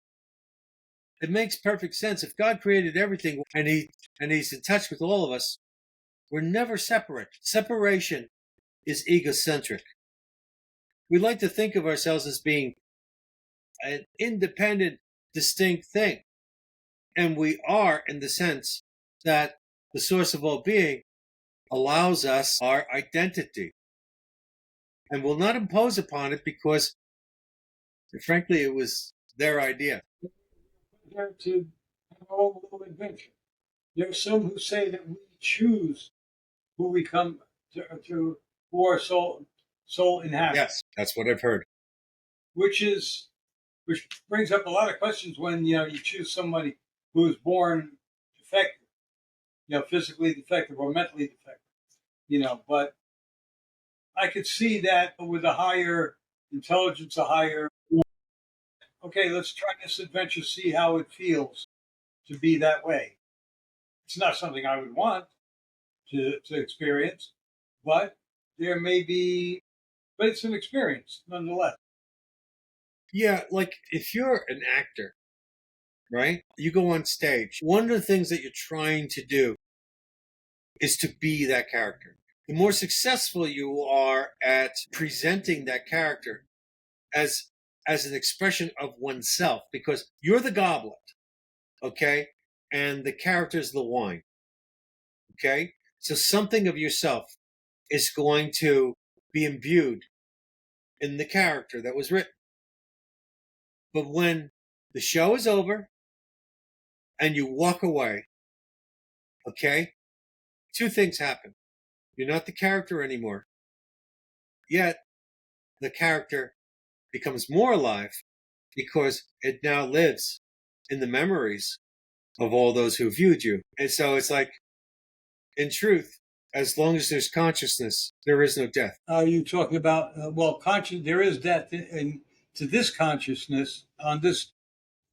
It makes perfect sense. If God created everything and he's in touch with all of us, we're never separate. Separation is egocentric. We like to think of ourselves as being an independent, distinct thing. And we are, in the sense that the source of all being allows us our identity and will not impose upon it because, frankly, it was their idea. Compared to our own little adventure. There are some who say that we choose who we come to who our soul inhabits. Yes, that's what I've heard. Which brings up a lot of questions when you choose somebody who is born defective, physically defective or mentally defective, but I could see that with a higher intelligence, okay, let's try this adventure, see how it feels to be that way. It's not something I would want to experience, but there may be, but it's an experience nonetheless. Yeah, like if you're an actor, right? You go on stage. One of the things that you're trying to do is to be that character. The more successful you are at presenting that character as an expression of oneself, because you're the goblet, okay? And the character is the wine, okay? So something of yourself is going to be imbued in the character that was written. But when the show is over and you walk away, okay, two things happen. You're not the character anymore. Yet the character becomes more alive because it now lives in the memories of all those who viewed you. And so it's like, in truth, as long as there's consciousness, there is no death. Are you talking about, there is death to this consciousness on this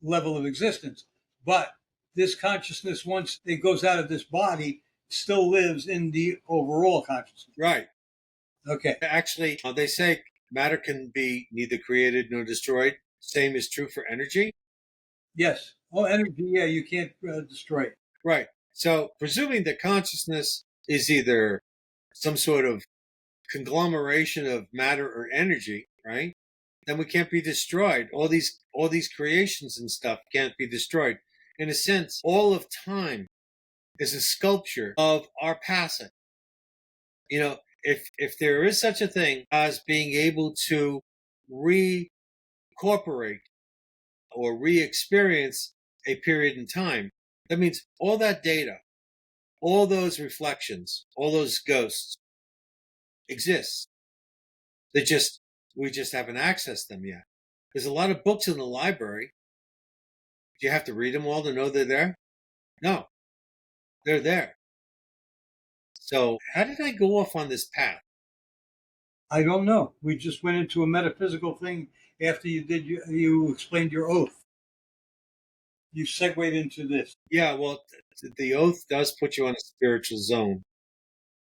level of existence, but this consciousness, once it goes out of this body, still lives in the overall consciousness. Right. Okay. Actually, they say matter can be neither created nor destroyed. Same is true for energy. Yes. Oh, energy, yeah, you can't destroy it. Right. So, presuming that consciousness is either some sort of conglomeration of matter or energy, right? Then we can't be destroyed. All these creations and stuff can't be destroyed. In a sense, all of time is a sculpture of our passing. You know, if there is such a thing as being able to reincorporate or re-experience a period in time, that means all that data, all those reflections, all those ghosts exist. We just haven't accessed them yet. There's a lot of books in the library. Do you have to read them all to know they're there? No, they're there. So how did I go off on this path? I don't know. We just went into a metaphysical thing after you explained your oath. You segued into this. Yeah, well, the oath does put you on a spiritual zone.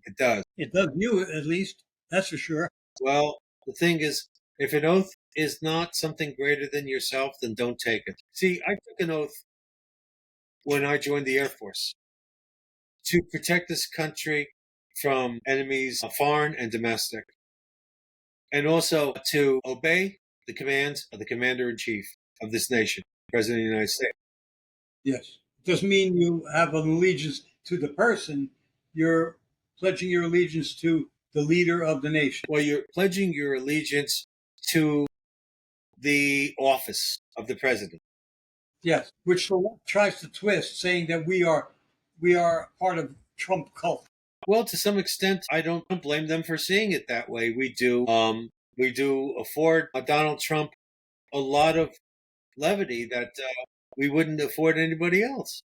It does. It does you, at least. That's for sure. Well, the thing is, if an oath is not something greater than yourself, then don't take it. See, I took an oath when I joined the Air Force to protect this country from enemies, foreign and domestic, and also to obey the commands of the commander in chief of this nation, President of the United States. Yes. It doesn't mean you have an allegiance to the person. You're pledging your allegiance to the leader of the nation. Well, you're pledging your allegiance to the office of the president. Yes, which the left tries to twist, saying that we are part of Trump cult. Well, to some extent, I don't blame them for seeing it that way. We do afford Donald Trump a lot of levity that we wouldn't afford anybody else.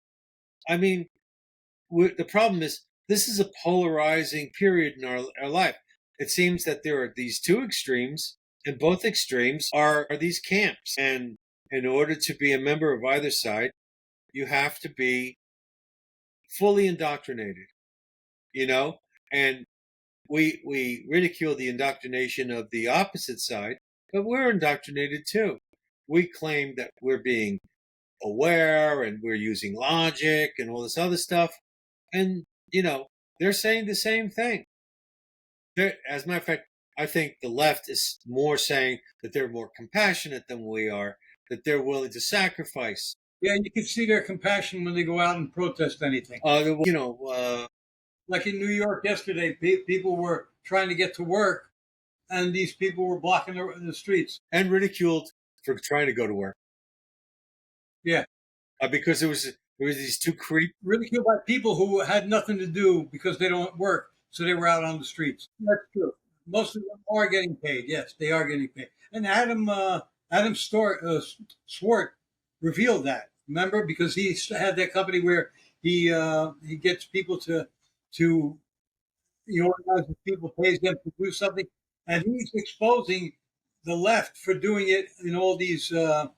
I mean, the problem is this is a polarizing period in our life. It seems that there are these two extremes, and both extremes are these camps. And in order to be a member of either side, you have to be fully indoctrinated, you know? And we ridicule the indoctrination of the opposite side, but we're indoctrinated too. We claim that we're being aware and we're using logic and all this other stuff. And, they're saying the same thing. As a matter of fact, I think the left is more saying that they're more compassionate than we are, that they're willing to sacrifice. Yeah, you can see their compassion when they go out and protest anything. Like in New York yesterday, people were trying to get to work, and these people were blocking the streets. And ridiculed for trying to go to work. Yeah. Because there was these two creeps. Ridiculed by people who had nothing to do because they don't work, so they were out on the streets. That's true. Most of them are getting paid. Yes, they are getting paid. And Adam Swart revealed that. Remember, because he had that company where he gets people to he organizes people, pays them to do something, and he's exposing the left for doing it in all these what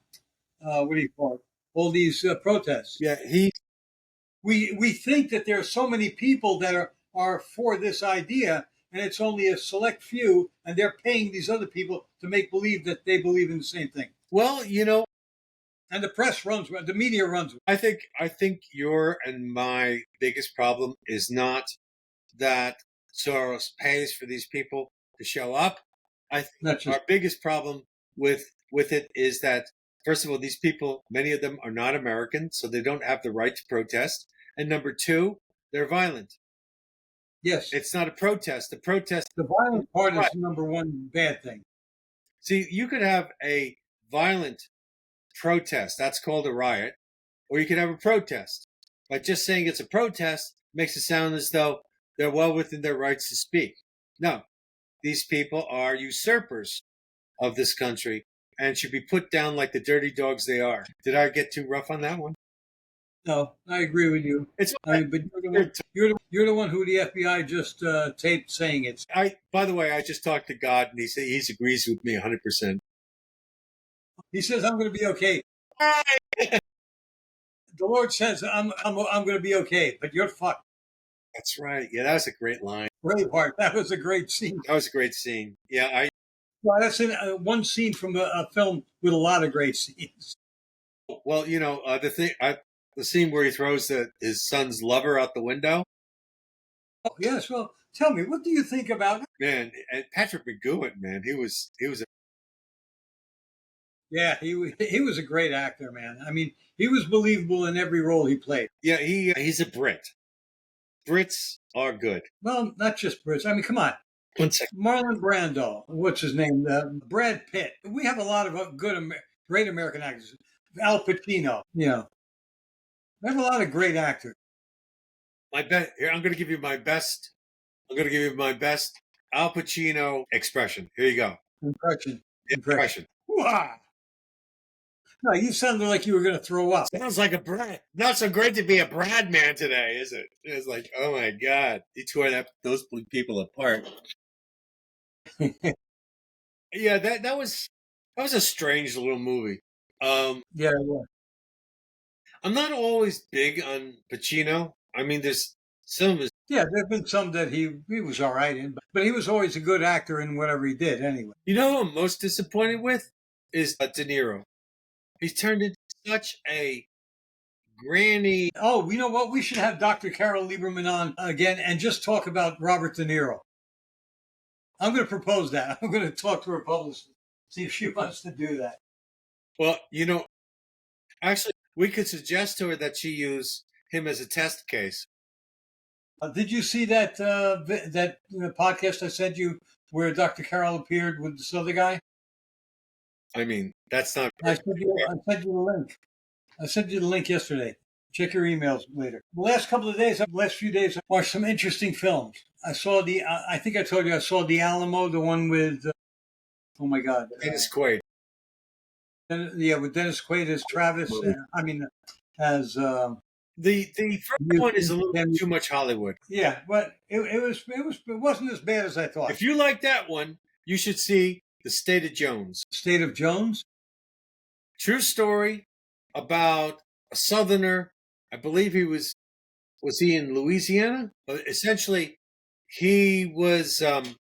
do you call it? All these protests. Yeah, we think that there are so many people that are for this idea, and it's only a select few, and they're paying these other people to make believe that they believe in the same thing. Well, and the press runs, the media runs. I think your and my biggest problem is not that Soros pays for these people to show up. I think our biggest problem with it is that, first of all, these people, many of them are not American, so they don't have the right to protest. And number two, they're violent. Yes. It's not a protest. The protest. The violent part Right. is the number one bad thing. See, you could have a violent protest. That's called a riot. Or you could have a protest. But just saying it's a protest makes it sound as though they're well within their rights to speak. No, these people are usurpers of this country and should be put down like the dirty dogs they are. Did I get too rough on that one? No, I agree with you. It's I mean, but you're the one who the FBI just taped saying it. By the way, I just talked to God and he agrees with me 100%. He says I'm going to be okay. The Lord says I'm going to be okay, but you're fucked. That's right. Yeah, that was a great line. Braveheart. That was a great scene. That was a great scene. Yeah, Well, that's in, one scene from a film with a lot of great scenes. well, the scene where he throws his son's lover out the window. Oh, yes. Well, tell me, what do you think about it? Man, and Patrick McGowan, man, he was Yeah, he was a great actor, man. I mean, he was believable in every role he played. yeah, he's a Brit. Brits are good. Well, not just Brits. I mean, come on. 1 second. Marlon Brando. What's his name? Brad Pitt. We have a lot of great American actors. Al Pacino. You know, we have a lot of great actors. Here, I'm going to give you my best. I'm going to give you my best Al Pacino expression. Here you go. Impression. Wah! No, you sounded like you were going to throw up. Sounds like a Brad. Not so great to be a Brad man today, is it? It's like, oh my God, he tore those people apart. Yeah, that was a strange little movie. Yeah. I'm not always big on Pacino. I mean, there's some of his. Yeah, there have been some that he was all right in, but he was always a good actor in whatever he did anyway. You know who I'm most disappointed with is De Niro. He's turned into such a granny. Oh, you know what? We should have Dr. Carol Lieberman on again and just talk about Robert De Niro. I'm going to propose that. I'm going to talk to her publicist, see if she wants to do that. Well, actually, we could suggest to her that she use him as a test case. Did you see that podcast I sent you where Dr. Carol appeared with this other guy? I mean, that's not. I sent you the link. I sent you the link yesterday. Check your emails later. The last few days, I watched some interesting films. I saw I think I told you I saw The Alamo, the one with, oh my God. Dennis Quaid. Yeah, with Dennis Quaid as Travis. As the first one is a little bit too much Hollywood. Yeah, but it wasn't as bad as I thought. If you like that one, you should see The State of Jones. State of Jones? True story about a Southerner. I believe he was he in Louisiana? Essentially, he was State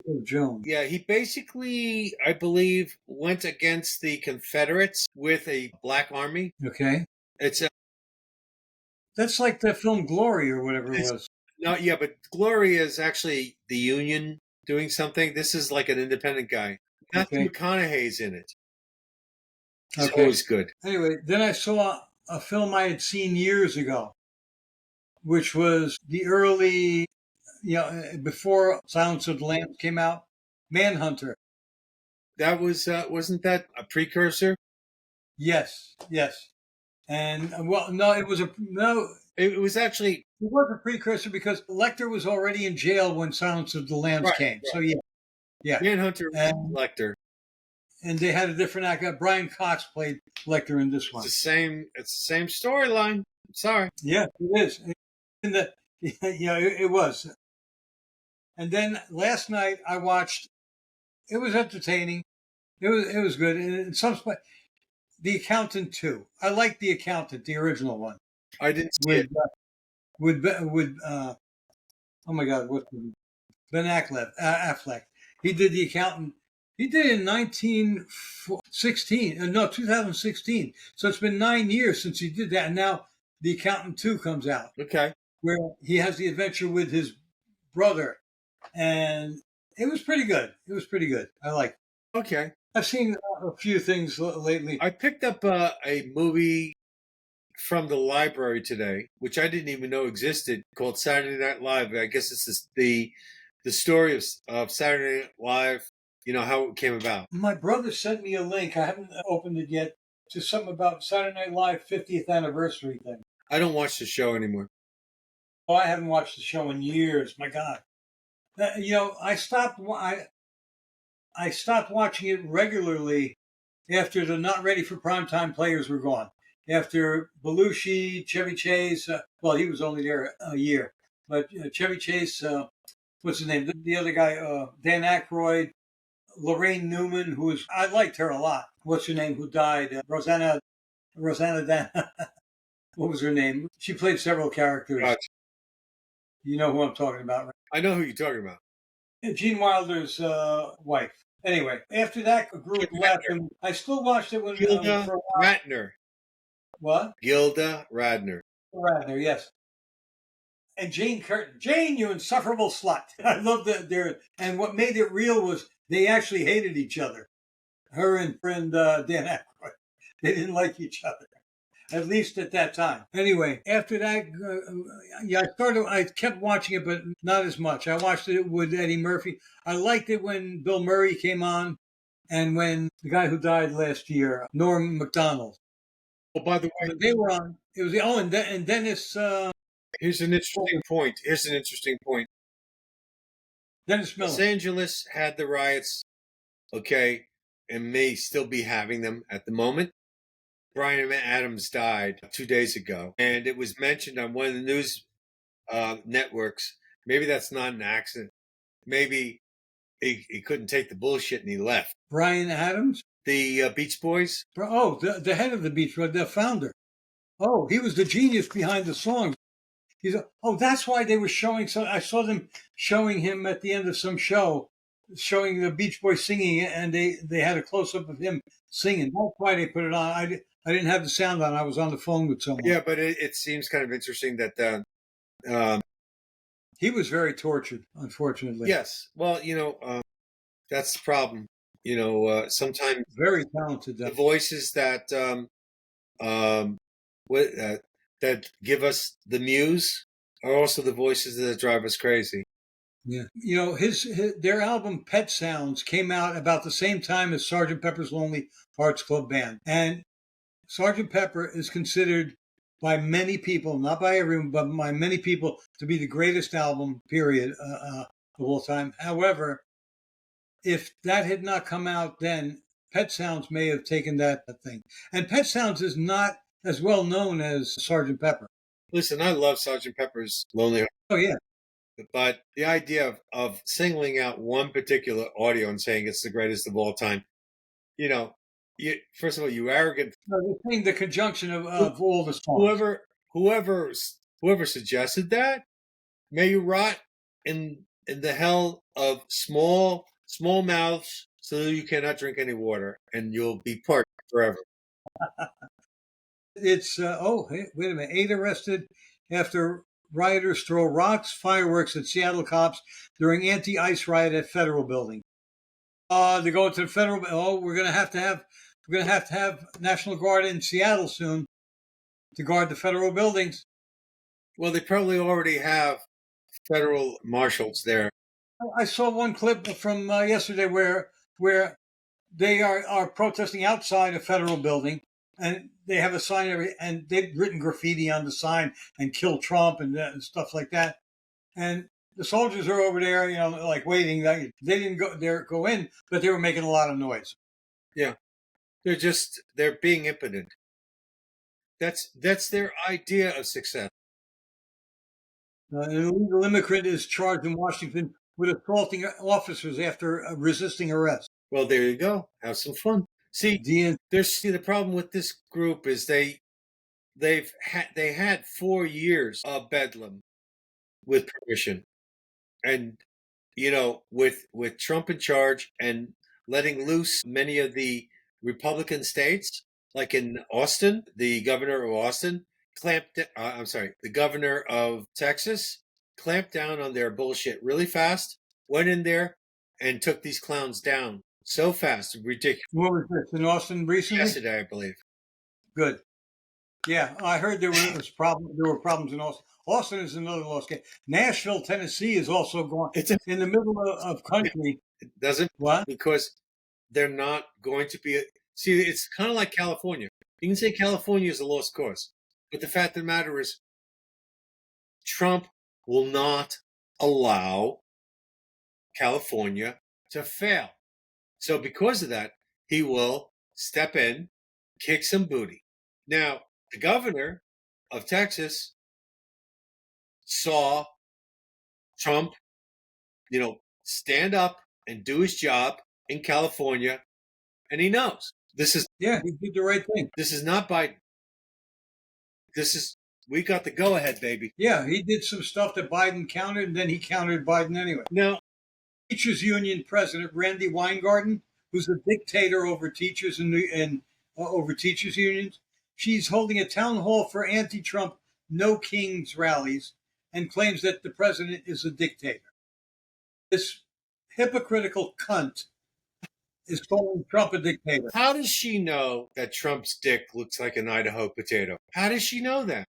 of Jones. Yeah, he basically, I believe, went against the Confederates with a black army. Okay. It's that's like the film Glory or whatever it was. No, yeah, but Glory is actually the Union doing something. This is like an independent guy. Matthew McConaughey's in it. He's always good. Anyway, then I saw a film I had seen years ago, which was the early, before Silence of the Lambs came out, Manhunter. That was, wasn't that a precursor? Yes. And, well, no, it was It was actually... It was a precursor because Lecter was already in jail when Silence of the Lambs came. Right. So, yeah. Manhunter and Lecter. And they had a different actor. Brian Cox played Lecter in this one. It's the same storyline. Sorry. Yeah, it is. It was. And then last night I watched. It was entertaining. It was good. In some spot, The Accountant 2. I liked The Accountant, the original one. I didn't see it. With oh my God, what's Ben Affleck. He did The Accountant. He did it in 2016. So it's been 9 years since he did that. And now The Accountant 2 comes out. Okay. Where he has the adventure with his brother. And it was pretty good. I like it. Okay. I've seen a few things lately. I picked up a movie from the library today, which I didn't even know existed, called Saturday Night Live. I guess it's the story of Saturday Night Live. You know how it came about. My brother sent me a link. I haven't opened it yet. To something about Saturday Night Live 50th anniversary thing. I don't watch the show anymore. Oh, I haven't watched the show in years. My God, I stopped. I stopped watching it regularly after the not ready for primetime players were gone. After Belushi, Chevy Chase, well, he was only there a year, but Chevy Chase, what's his name? The other guy, Dan Aykroyd, Lorraine Newman, I liked her a lot. What's her name? Who died? Rosanna Dan. What was her name? She played several characters. Gotcha. You know who I'm talking about, right? I know who you're talking about. Gene Wilder's wife. Anyway, after that group left, and I still watched it when Gilda for a while. Radner. What? Gilda Radner. Radner, yes. And Jane Curtin. Jane, you insufferable slut. I love that. And what made it real was they actually hated each other. Her and friend Dan Aykroyd. They didn't like each other. At least at that time. Anyway, after that, I kept watching it, but not as much. I watched it with Eddie Murphy. I liked it when Bill Murray came on and when the guy who died last year, Norm Macdonald. Oh, by the way, when they were on, it was and Dennis. Here's an interesting point. Dennis Miller. Los Angeles had the riots, okay, and may still be having them at the moment. Bryan Adams died 2 days ago, and it was mentioned on one of the news networks. Maybe that's not an accident. Maybe he couldn't take the bullshit and he left. Bryan Adams? The Beach Boys? Oh, the head of the Beach Boys, the founder. Oh, he was the genius behind the songs. That's why they were showing. So I saw them showing him at the end of some show, showing the Beach Boys singing, and they had a close up of him singing. That's why they put it on. I didn't have the sound on. I was on the phone with someone. Yeah, but it seems kind of interesting that he was very tortured, unfortunately. Yes. Well, that's the problem. Sometimes very talented. The voices that that give us the muse are also the voices that drive us crazy. Yeah, their album Pet Sounds came out about the same time as Sgt. Pepper's Lonely Hearts Club Band, and Sgt. Pepper is considered by many people, not by everyone, but by many people, to be the greatest album, period, of all time. However, if that had not come out then, Pet Sounds may have taken that thing. And Pet Sounds is not as well known as Sgt. Pepper. Listen, I love Sgt. Pepper's Lonely Hearts. Oh, yeah. But the idea of singling out one particular audio and saying it's the greatest of all time, first of all, you arrogant. The conjunction of all the songs. Whoever suggested that, may you rot in the hell of small mouths, so that you cannot drink any water, and you'll be parched forever. It's wait a minute. 8 arrested after rioters throw rocks, fireworks at Seattle cops during anti-ICE riot at Federal Building. They go to the Federal. We're gonna have to have National Guard in Seattle soon to guard the federal buildings. Well, they probably already have federal marshals there. I saw one clip from yesterday where they are protesting outside a federal building, and they have a sign and they've written graffiti on the sign and "Kill Trump" and stuff like that. And the soldiers are over there, like waiting. They didn't go in, but they were making a lot of noise. Yeah, they're being impotent. That's their idea of success. An illegal immigrant is charged in Washington with assaulting officers after resisting arrest. Well, there you go. Have some fun. See, the problem with this group is they had 4 years of bedlam with permission, and with Trump in charge and letting loose many of the Republican states, like in Austin, the governor of Austin the governor of Texas clamped down on their bullshit really fast, went in there and took these clowns down so fast, ridiculous. What was this, in Austin recently? Yesterday, I believe. Good. Yeah, I heard there was problem. There were problems in Austin. Austin is another lost case. Nashville, Tennessee, is also going It's a, in the middle of country. it doesn't, What? because they're not going to be. See, it's kind of like California. You can say California is a lost cause, but the fact of the matter is, Trump will not allow California to fail. So because of that, he will step in, kick some booty. Now, the governor of Texas saw Trump, stand up and do his job in California, and he knows this is Yeah, he did the right thing. this is not Biden. We got the go ahead, baby. Yeah, he did some stuff that Biden countered, and then he countered Biden anyway. Now, Teachers Union President Randy Weingarten, who's a dictator over teachers and over teachers unions, she's holding a town hall for anti-Trump No Kings rallies and claims that the president is a dictator. This hypocritical cunt is calling Trump a dictator. how does she know that Trump's dick looks like an Idaho potato? How does she know that?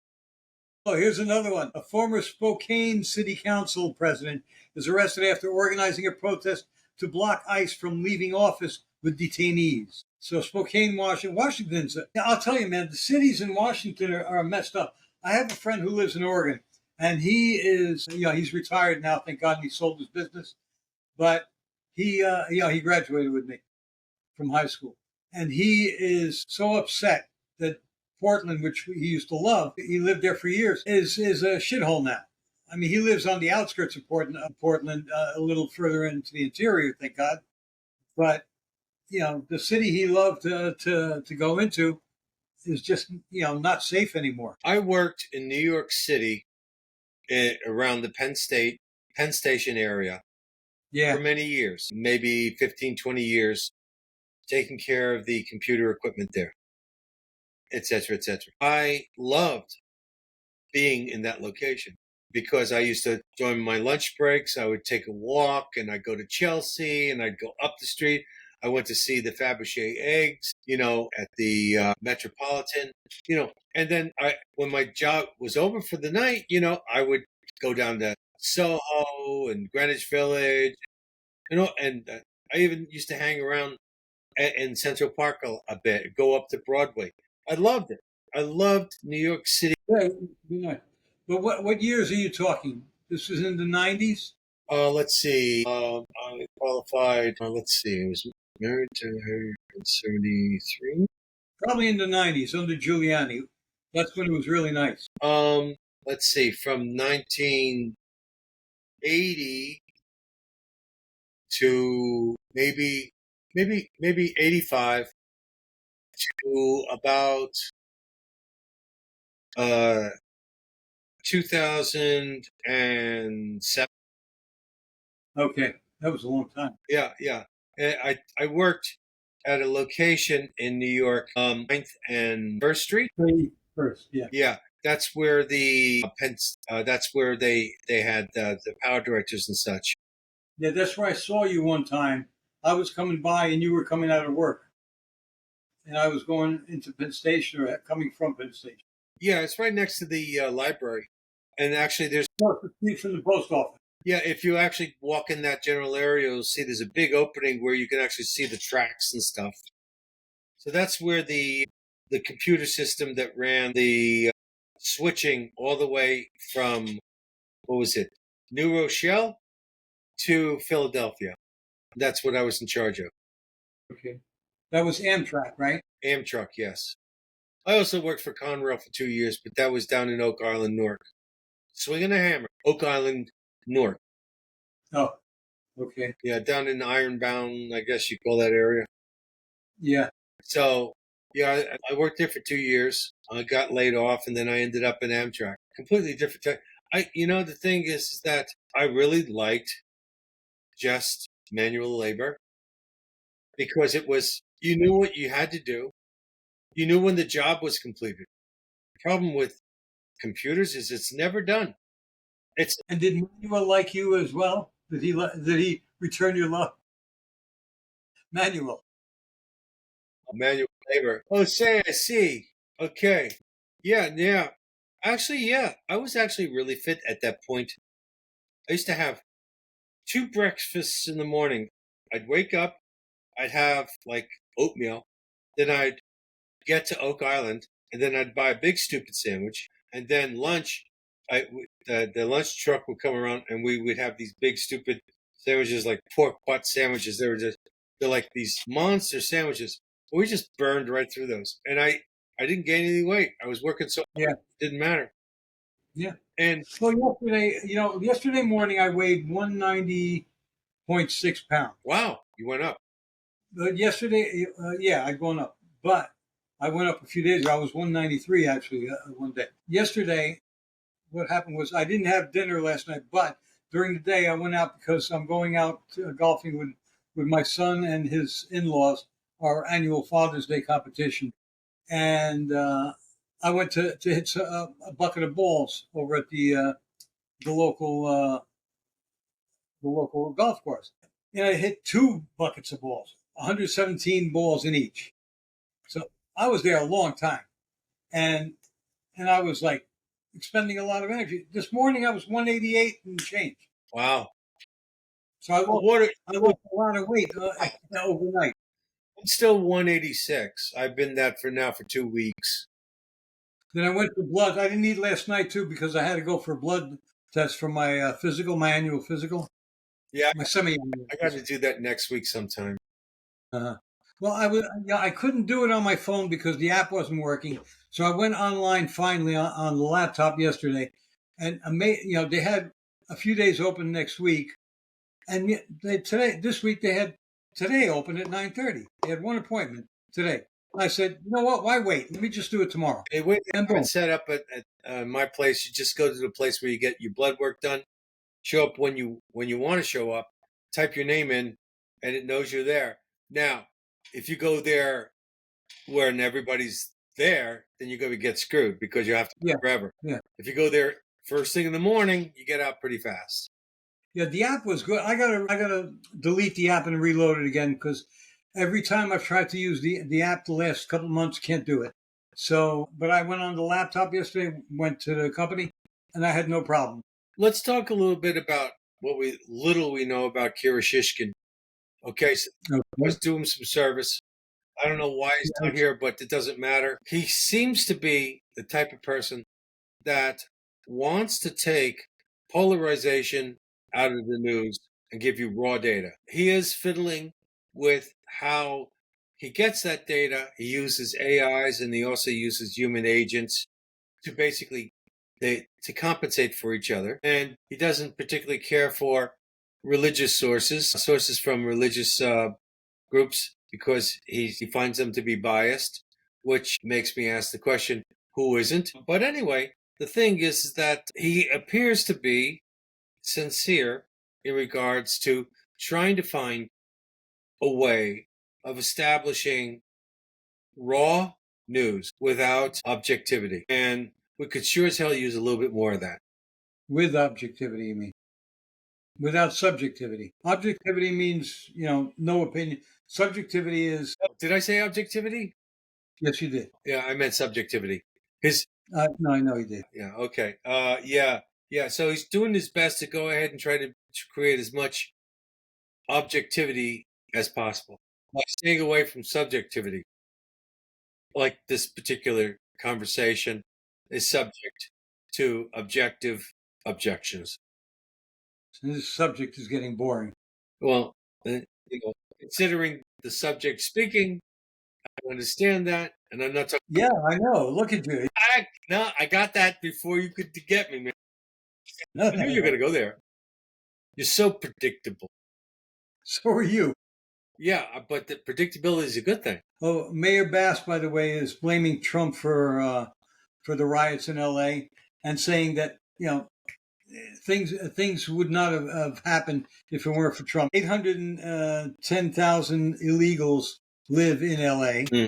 Oh, here's another one. A former Spokane City Council president is arrested after organizing a protest to block ICE from leaving office with detainees. So Spokane, Washington's. I'll tell you, man, the cities in Washington are messed up. I have a friend who lives in Oregon, and he is, he's retired now, thank God, and he sold his business. But he graduated with me from high school, and he is so upset that Portland, which he used to love, he lived there for years, is a shithole now. I mean, he lives on the outskirts of Portland, a little further into the interior, thank God. But the city he loved to go into is just not safe anymore. I worked in New York City, around the Penn Station area Yeah, for many years, maybe 15, 20 years, taking care of the computer equipment there, etc., etc. I loved being in that location because I used to, during my lunch breaks, I would take a walk and I'd go to Chelsea and I'd go up the street. I went to see the Fabergé eggs, at the Metropolitan, and then when my job was over for the night, I would go down to Soho and Greenwich Village, and I even used to hang around in Central Park a bit, go up to Broadway. I loved it. I loved New York City. yeah. But what years are you talking? This was in the 90s? Let's see. I qualified. Let's see. I was married to her in 73. Probably in the 90s under Giuliani. That's when it was really nice. Let's see. From 1980 to maybe 85 to about 2007. Okay, that was a long time. Yeah, yeah. And I worked at a location in New York, 9th and First Street. First, yeah. Yeah, that's where that's where they had the power directors and such. Yeah, that's where I saw you one time. I was coming by and you were coming out of work. And I was going into Penn Station or coming from Penn Station. Yeah, it's right next to the library. And actually, there's Across the street from the post office. yeah, if you actually walk in that general area, you'll see there's a big opening where you can actually see the tracks and stuff. So that's where the computer system that ran the switching all the way from, what was it, New Rochelle to Philadelphia. That's what I was in charge of. Okay. That was Amtrak, right? Amtrak, yes. I also worked for Conrail for 2 years, but that was down in Oak Island, Newark. Swinging a hammer, Oak Island, Newark. Oh, okay. Yeah, down in Ironbound, I guess you call that area. Yeah. So, yeah, I worked there for 2 years. I got laid off, and then I ended up in Amtrak. Completely different time. The thing is that I really liked just manual labor because you knew what you had to do. You knew when the job was completed. The problem with computers is it's never done. And did Manuel like you as well? Did he return your love? Manuel. Manual labor. Oh, say, I see. Okay. Yeah. Actually, yeah, I was actually really fit at that point. I used to have two breakfasts in the morning. I'd wake up, I'd have like oatmeal, then I'd get to Oak Island, and then I'd buy a big stupid sandwich, and then lunch, the lunch truck would come around, and we would have these big stupid sandwiches, like pork butt sandwiches. They're like these monster sandwiches. We just burned right through those, and I didn't gain any weight. I was working so Yeah, hard, it didn't matter. yeah. And Well, yesterday morning I weighed 190.6 pounds. wow, you went up. But yesterday, yeah, I've gone up. But I went up a few days ago. I was 193 actually one day. Yesterday, what happened was I didn't have dinner last night, but during the day I went out because I'm going out golfing with my son and his in-laws, our annual Father's Day competition, and I went to hit a bucket of balls over at the local uh, the local golf course, and I hit two buckets of balls, 117 balls in each. So I was there a long time, and I was like expending a lot of energy. This morning I was 188 and change. Wow. So What? I lost a lot of weight overnight. I'm still 186. I've been that for now for 2 weeks. Then I went for blood. I didn't eat last night too because I had to go for a blood test for my physical, my annual physical, Yeah, my semi-annual I got to physical. do that next week sometime. Well, I couldn't do it on my phone because the app wasn't working. So I went online finally on the laptop yesterday, and they had a few days open next week, and this week they had today open at 9:30. They had one appointment today. I said, you know what? Why wait? Let me just do it tomorrow. Hey, wait, they And have it boom. set up at my place. You just go to the place where you get your blood work done. Show up when you want to show up. Type your name in, and it knows you're there. Now, if you go there when everybody's there, then you're going to get screwed because you have to wait Yeah, forever. yeah, If you go there first thing in the morning, you get out pretty fast. yeah. The app was good. I gotta delete the app and reload it again because every time I've tried to use the app the last couple of months, can't do it. So, but I went on the laptop yesterday, went to the company, and I had no problem. Let's talk a little bit about what we know about Kira Shishkin. Okay, so let's Okay. do him some service. I don't know why he's Yeah, not here, but it doesn't matter. He seems to be the type of person that wants to take polarization out of the news and give you raw data. He is fiddling with how he gets that data. He uses AIs and he also uses human agents to basically to compensate for each other. And he doesn't particularly care for religious sources from religious groups because he finds them to be biased, which makes me ask the question, who isn't? But anyway, the thing is that he appears to be sincere in regards to trying to find a way of establishing raw news without objectivity. And we could sure as hell use a little bit more of that. with objectivity, you mean? Without subjectivity. Objectivity means no opinion. Subjectivity is Did I say objectivity? yes, you did. Yeah, I meant subjectivity. His No, I know you did. Yeah, okay. Yeah. So he's doing his best to go ahead and try to create as much objectivity as possible, like staying away from subjectivity. Like this particular conversation is subject to objective objections. This subject is getting boring. Well, considering the subject speaking, I understand that, and I'm not talking. Yeah, I know. Look at you. No, I got that before you could get me, man. I knew you were going to go there. You're so predictable. So are you. Yeah, but the predictability is a good thing. Oh, Mayor Bass, by the way, is blaming Trump for the riots in L.A. and saying that things would not have happened if it weren't for Trump. 810,000 illegals live in L.A. Mm.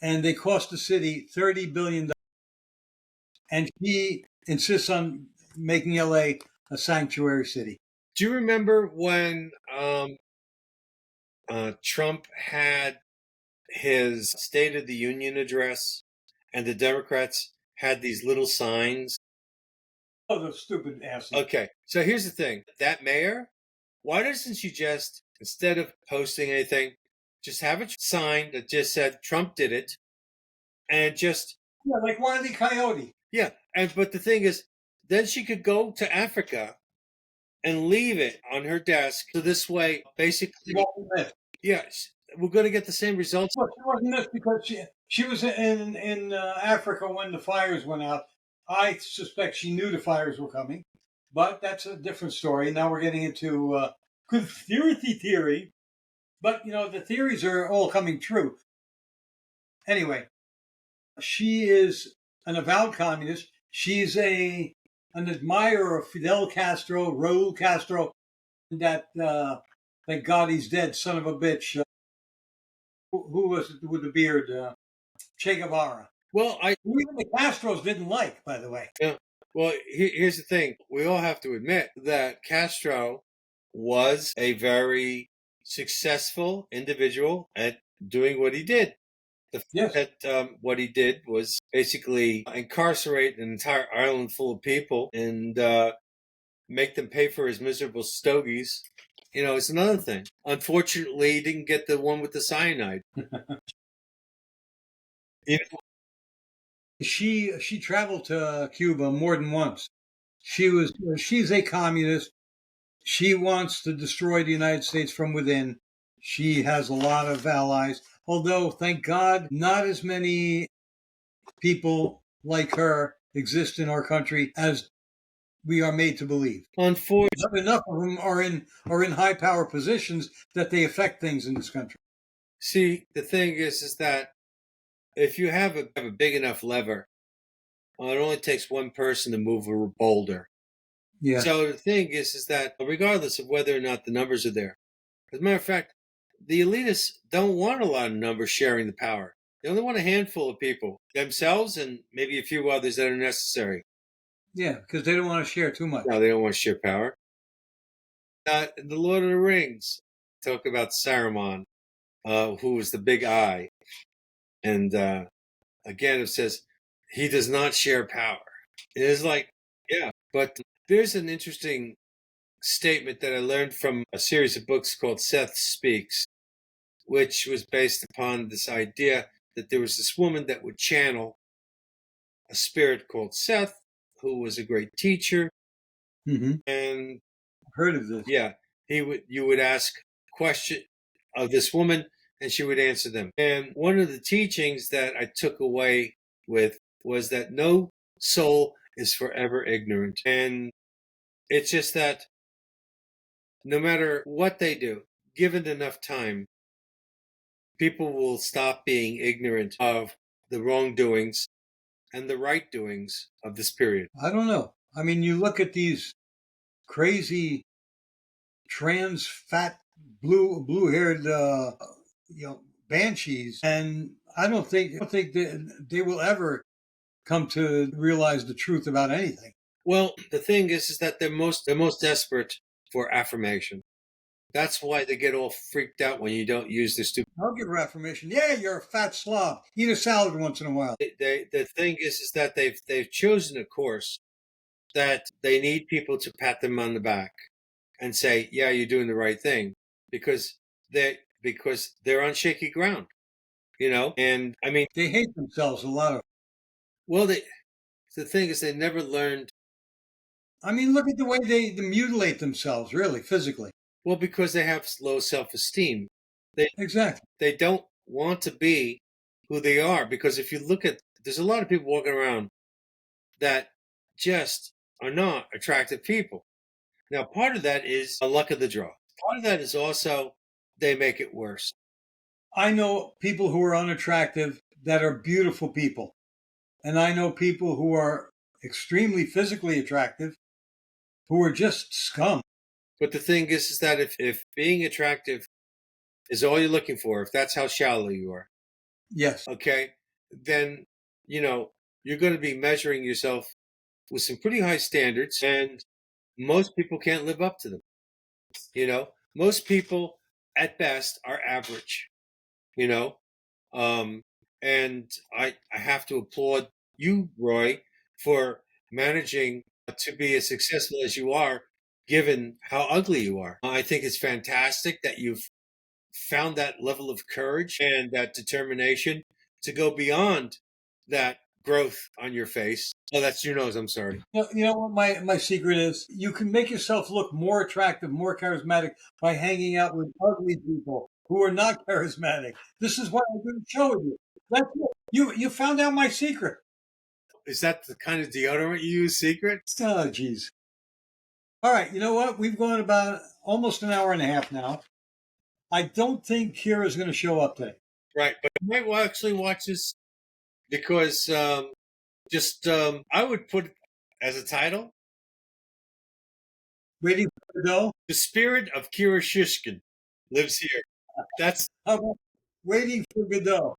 and they cost the city $30 billion. And he insists on making L.A. a sanctuary city. Do you remember when Trump had his State of the Union address and the Democrats had these little signs. Oh, the stupid asses. Okay, so here's the thing. That mayor, why doesn't she just, instead of posting anything, just have a sign that just said Trump did it, and just Yeah, like Wile E. Coyote. yeah, and but the thing is, then she could go to Africa and leave it on her desk. So this way, basically, yes, we're going to get the same results. Well, she wasn't missed because she was in Africa when the fires went out. I suspect she knew the fires were coming, but that's a different story. Now we're getting into conspiracy theory, but the theories are all coming true. Anyway, she is an avowed communist. She's an admirer of Fidel Castro, Raul Castro, that thank God he's dead, son of a bitch. Who was it with the beard? Che Guevara. Well, Even the Castros didn't like, by the way. Yeah. Well, here's the thing. We all have to admit that Castro was a very successful individual at doing what he did. The fact that what he did was basically incarcerate an entire island full of people and make them pay for his miserable stogies. It's another thing. Unfortunately, he didn't get the one with the cyanide. She traveled to Cuba more than once. She's a communist. She wants to destroy the United States from within. She has a lot of allies, although thank God not as many people like her exist in our country as we are made to believe. Unfortunately, enough of them are in high power positions that they affect things in this country. See, the thing is that if you have a big enough lever, it only takes one person to move a boulder. Yeah. So the thing is that regardless of whether or not the numbers are there, as a matter of fact, the elitists don't want a lot of numbers sharing the power. They only want a handful of people, themselves and maybe a few others that are necessary. Yeah, because they don't want to share too much. No, they don't want to share power. In the Lord of the Rings, talk about Saruman, who was the big eye. And again, it says he does not share power. It is like, yeah, but there's an interesting statement that I learned from a series of books called Seth Speaks, which was based upon this idea that there was this woman that would channel a spirit called Seth, who was a great teacher. Mm-hmm. And I've heard of this. Yeah, you would ask question of this woman, and she would answer them. And one of the teachings that I took away with was that no soul is forever ignorant. And it's just that no matter what they do, given enough time, people will stop being ignorant of the wrongdoings and the right doings of this period. I don't know. I mean, you look at these crazy trans fat blue haired banshees, and I don't think they will ever come to realize the truth about anything. Well, the thing is that they're most desperate for affirmation. That's why they get all freaked out when you don't use the stupid. I'll give her affirmation. Yeah, you're a fat slob. Eat a salad once in a while. The thing is that they've chosen a course that they need people to pat them on the back and say, "Yeah, you're doing the right thing," because they're on shaky ground, And I mean, they hate themselves a lot. Well, the thing is they never learned. I mean, look at the way they mutilate themselves, really, physically. Well, because they have low self-esteem. Exactly. They don't want to be who they are, because if you look at, there's a lot of people walking around that just are not attractive people. Now, part of that is a luck of the draw. Part of that is also they make it worse. I know people who are unattractive that are beautiful people. And I know people who are extremely physically attractive who are just scum. But the thing is that if being attractive is all you're looking for, if that's how shallow you are, yes, okay, then, you're going to be measuring yourself with some pretty high standards, and most people can't live up to them. Most people at best are average, And I have to applaud you, Roy, for managing to be as successful as you are, given how ugly you are. I think it's fantastic that you've found that level of courage and that determination to go beyond that growth on your face. Oh, that's your nose. I'm sorry. You know what my secret is? You can make yourself look more attractive, more charismatic by hanging out with ugly people who are not charismatic. This is what I'm going to show you. That's it. You found out my secret. Is that the kind of deodorant you use, Secret? Oh, geez. All right. You know what? We've gone about almost an hour and a half now. I don't think Kira's going to show up today. Right, but I might actually watch this because I would put it as a title: Waiting for Godot. "The Spirit of Kira Shishkin Lives Here." That's How about Waiting for Godot?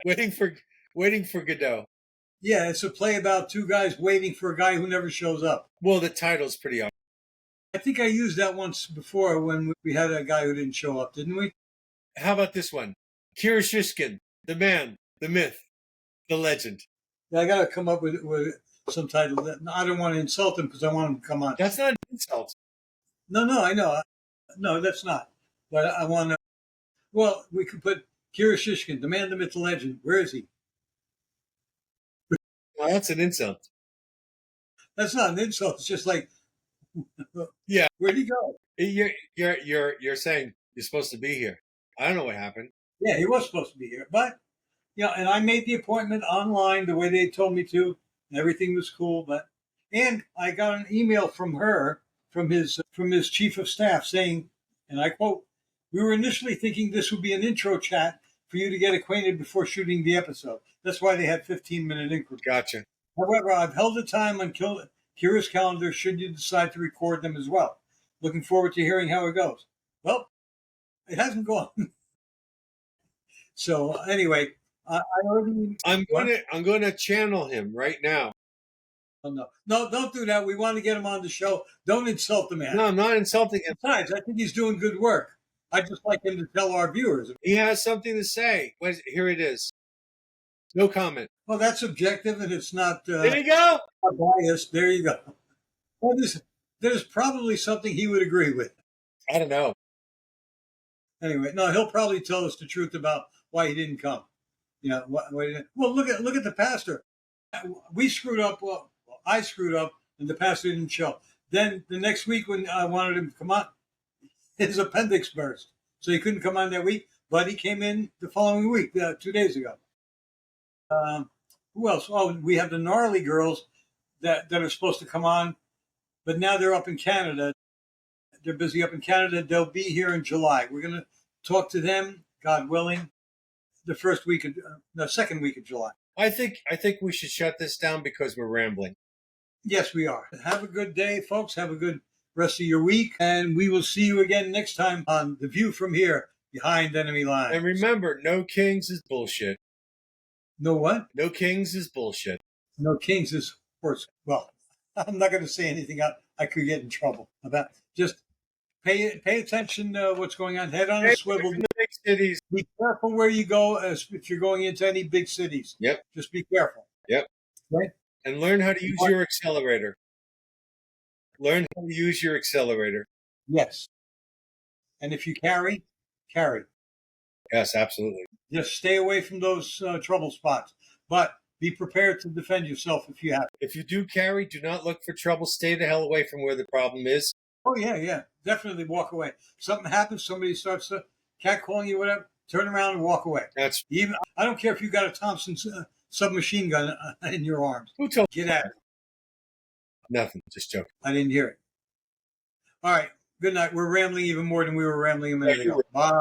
waiting for Godot. Yeah, it's a play about two guys waiting for a guy who never shows up. Well, the title's pretty obvious. I think I used that once before when we had a guy who didn't show up, didn't we? How about this one? Kira Shishkin, the man, the myth, the legend. Yeah, I got to come up with some title. That I don't want to insult him because I want him to come on. That's not an insult. No, I know. No, that's not. But I want to. Well, we could put Kira Shishkin, the man, the myth, the legend. Where is he? Well, that's an insult. That's not an insult. It's just like, Yeah. Where'd he go? You're saying you're supposed to be here. I don't know what happened. Yeah, he was supposed to be here, but and I made the appointment online the way they told me to, and everything was cool. And I got an email from her, from his chief of staff, saying, and I quote, "We were initially thinking this would be an intro chat for you to get acquainted before shooting the episode. That's why they had 15-minute increments. Gotcha. However, I've held the time on Kira's calendar should you decide to record them as well. Looking forward to hearing how it goes." Well, it hasn't gone. So anyway, I already. I'm going to channel him right now. Oh, no, don't do that. We want to get him on the show. Don't insult the man. No, I'm not insulting him. Besides, I think he's doing good work. I'd just like him to tell our viewers. He has something to say. Here it is. No comment. Well, that's subjective, and it's not. There you go. Biased. There you go. Well, there's probably something he would agree with. I don't know. Anyway, no, he'll probably tell us the truth about why he didn't come. Well, look at the pastor. We screwed up. Well, I screwed up, and the pastor didn't show. Then the next week, when I wanted him to come on, his appendix burst, so he couldn't come on that week. But he came in the following week, 2 days ago. Who else? Oh, we have the gnarly girls that are supposed to come on, but now they're up in Canada. They're busy up in Canada. They'll be here in July. We're going to talk to them, God willing, the second week of July. I think we should shut this down because we're rambling. Yes, we are. Have a good day, folks. Have a good rest of your week, and we will see you again next time on The View from Here, Behind Enemy Lines. And remember, no kings is bullshit. No what? No kings is bullshit. No kings is horse. Well, I'm not going to say anything I could get in trouble about. Just pay attention to what's going on. Head on a swivel. In the big cities. Be careful where you go if you're going into any big cities. Yep. Just be careful. Yep. Right? And learn how to use your accelerator. Learn how to use your accelerator. Yes. And if you carry. Yes, absolutely. Just stay away from those trouble spots. But be prepared to defend yourself if you have. If you do carry, do not look for trouble. Stay the hell away from where the problem is. Oh, yeah. Definitely walk away. Something happens, somebody starts catcalling you, whatever, turn around and walk away. I don't care if you got a Thompson submachine gun in your arms. Who told you? Get at it. Nothing. Just joking. I didn't hear it. All right. Good night. We're rambling even more than we were rambling a minute ago. Bye.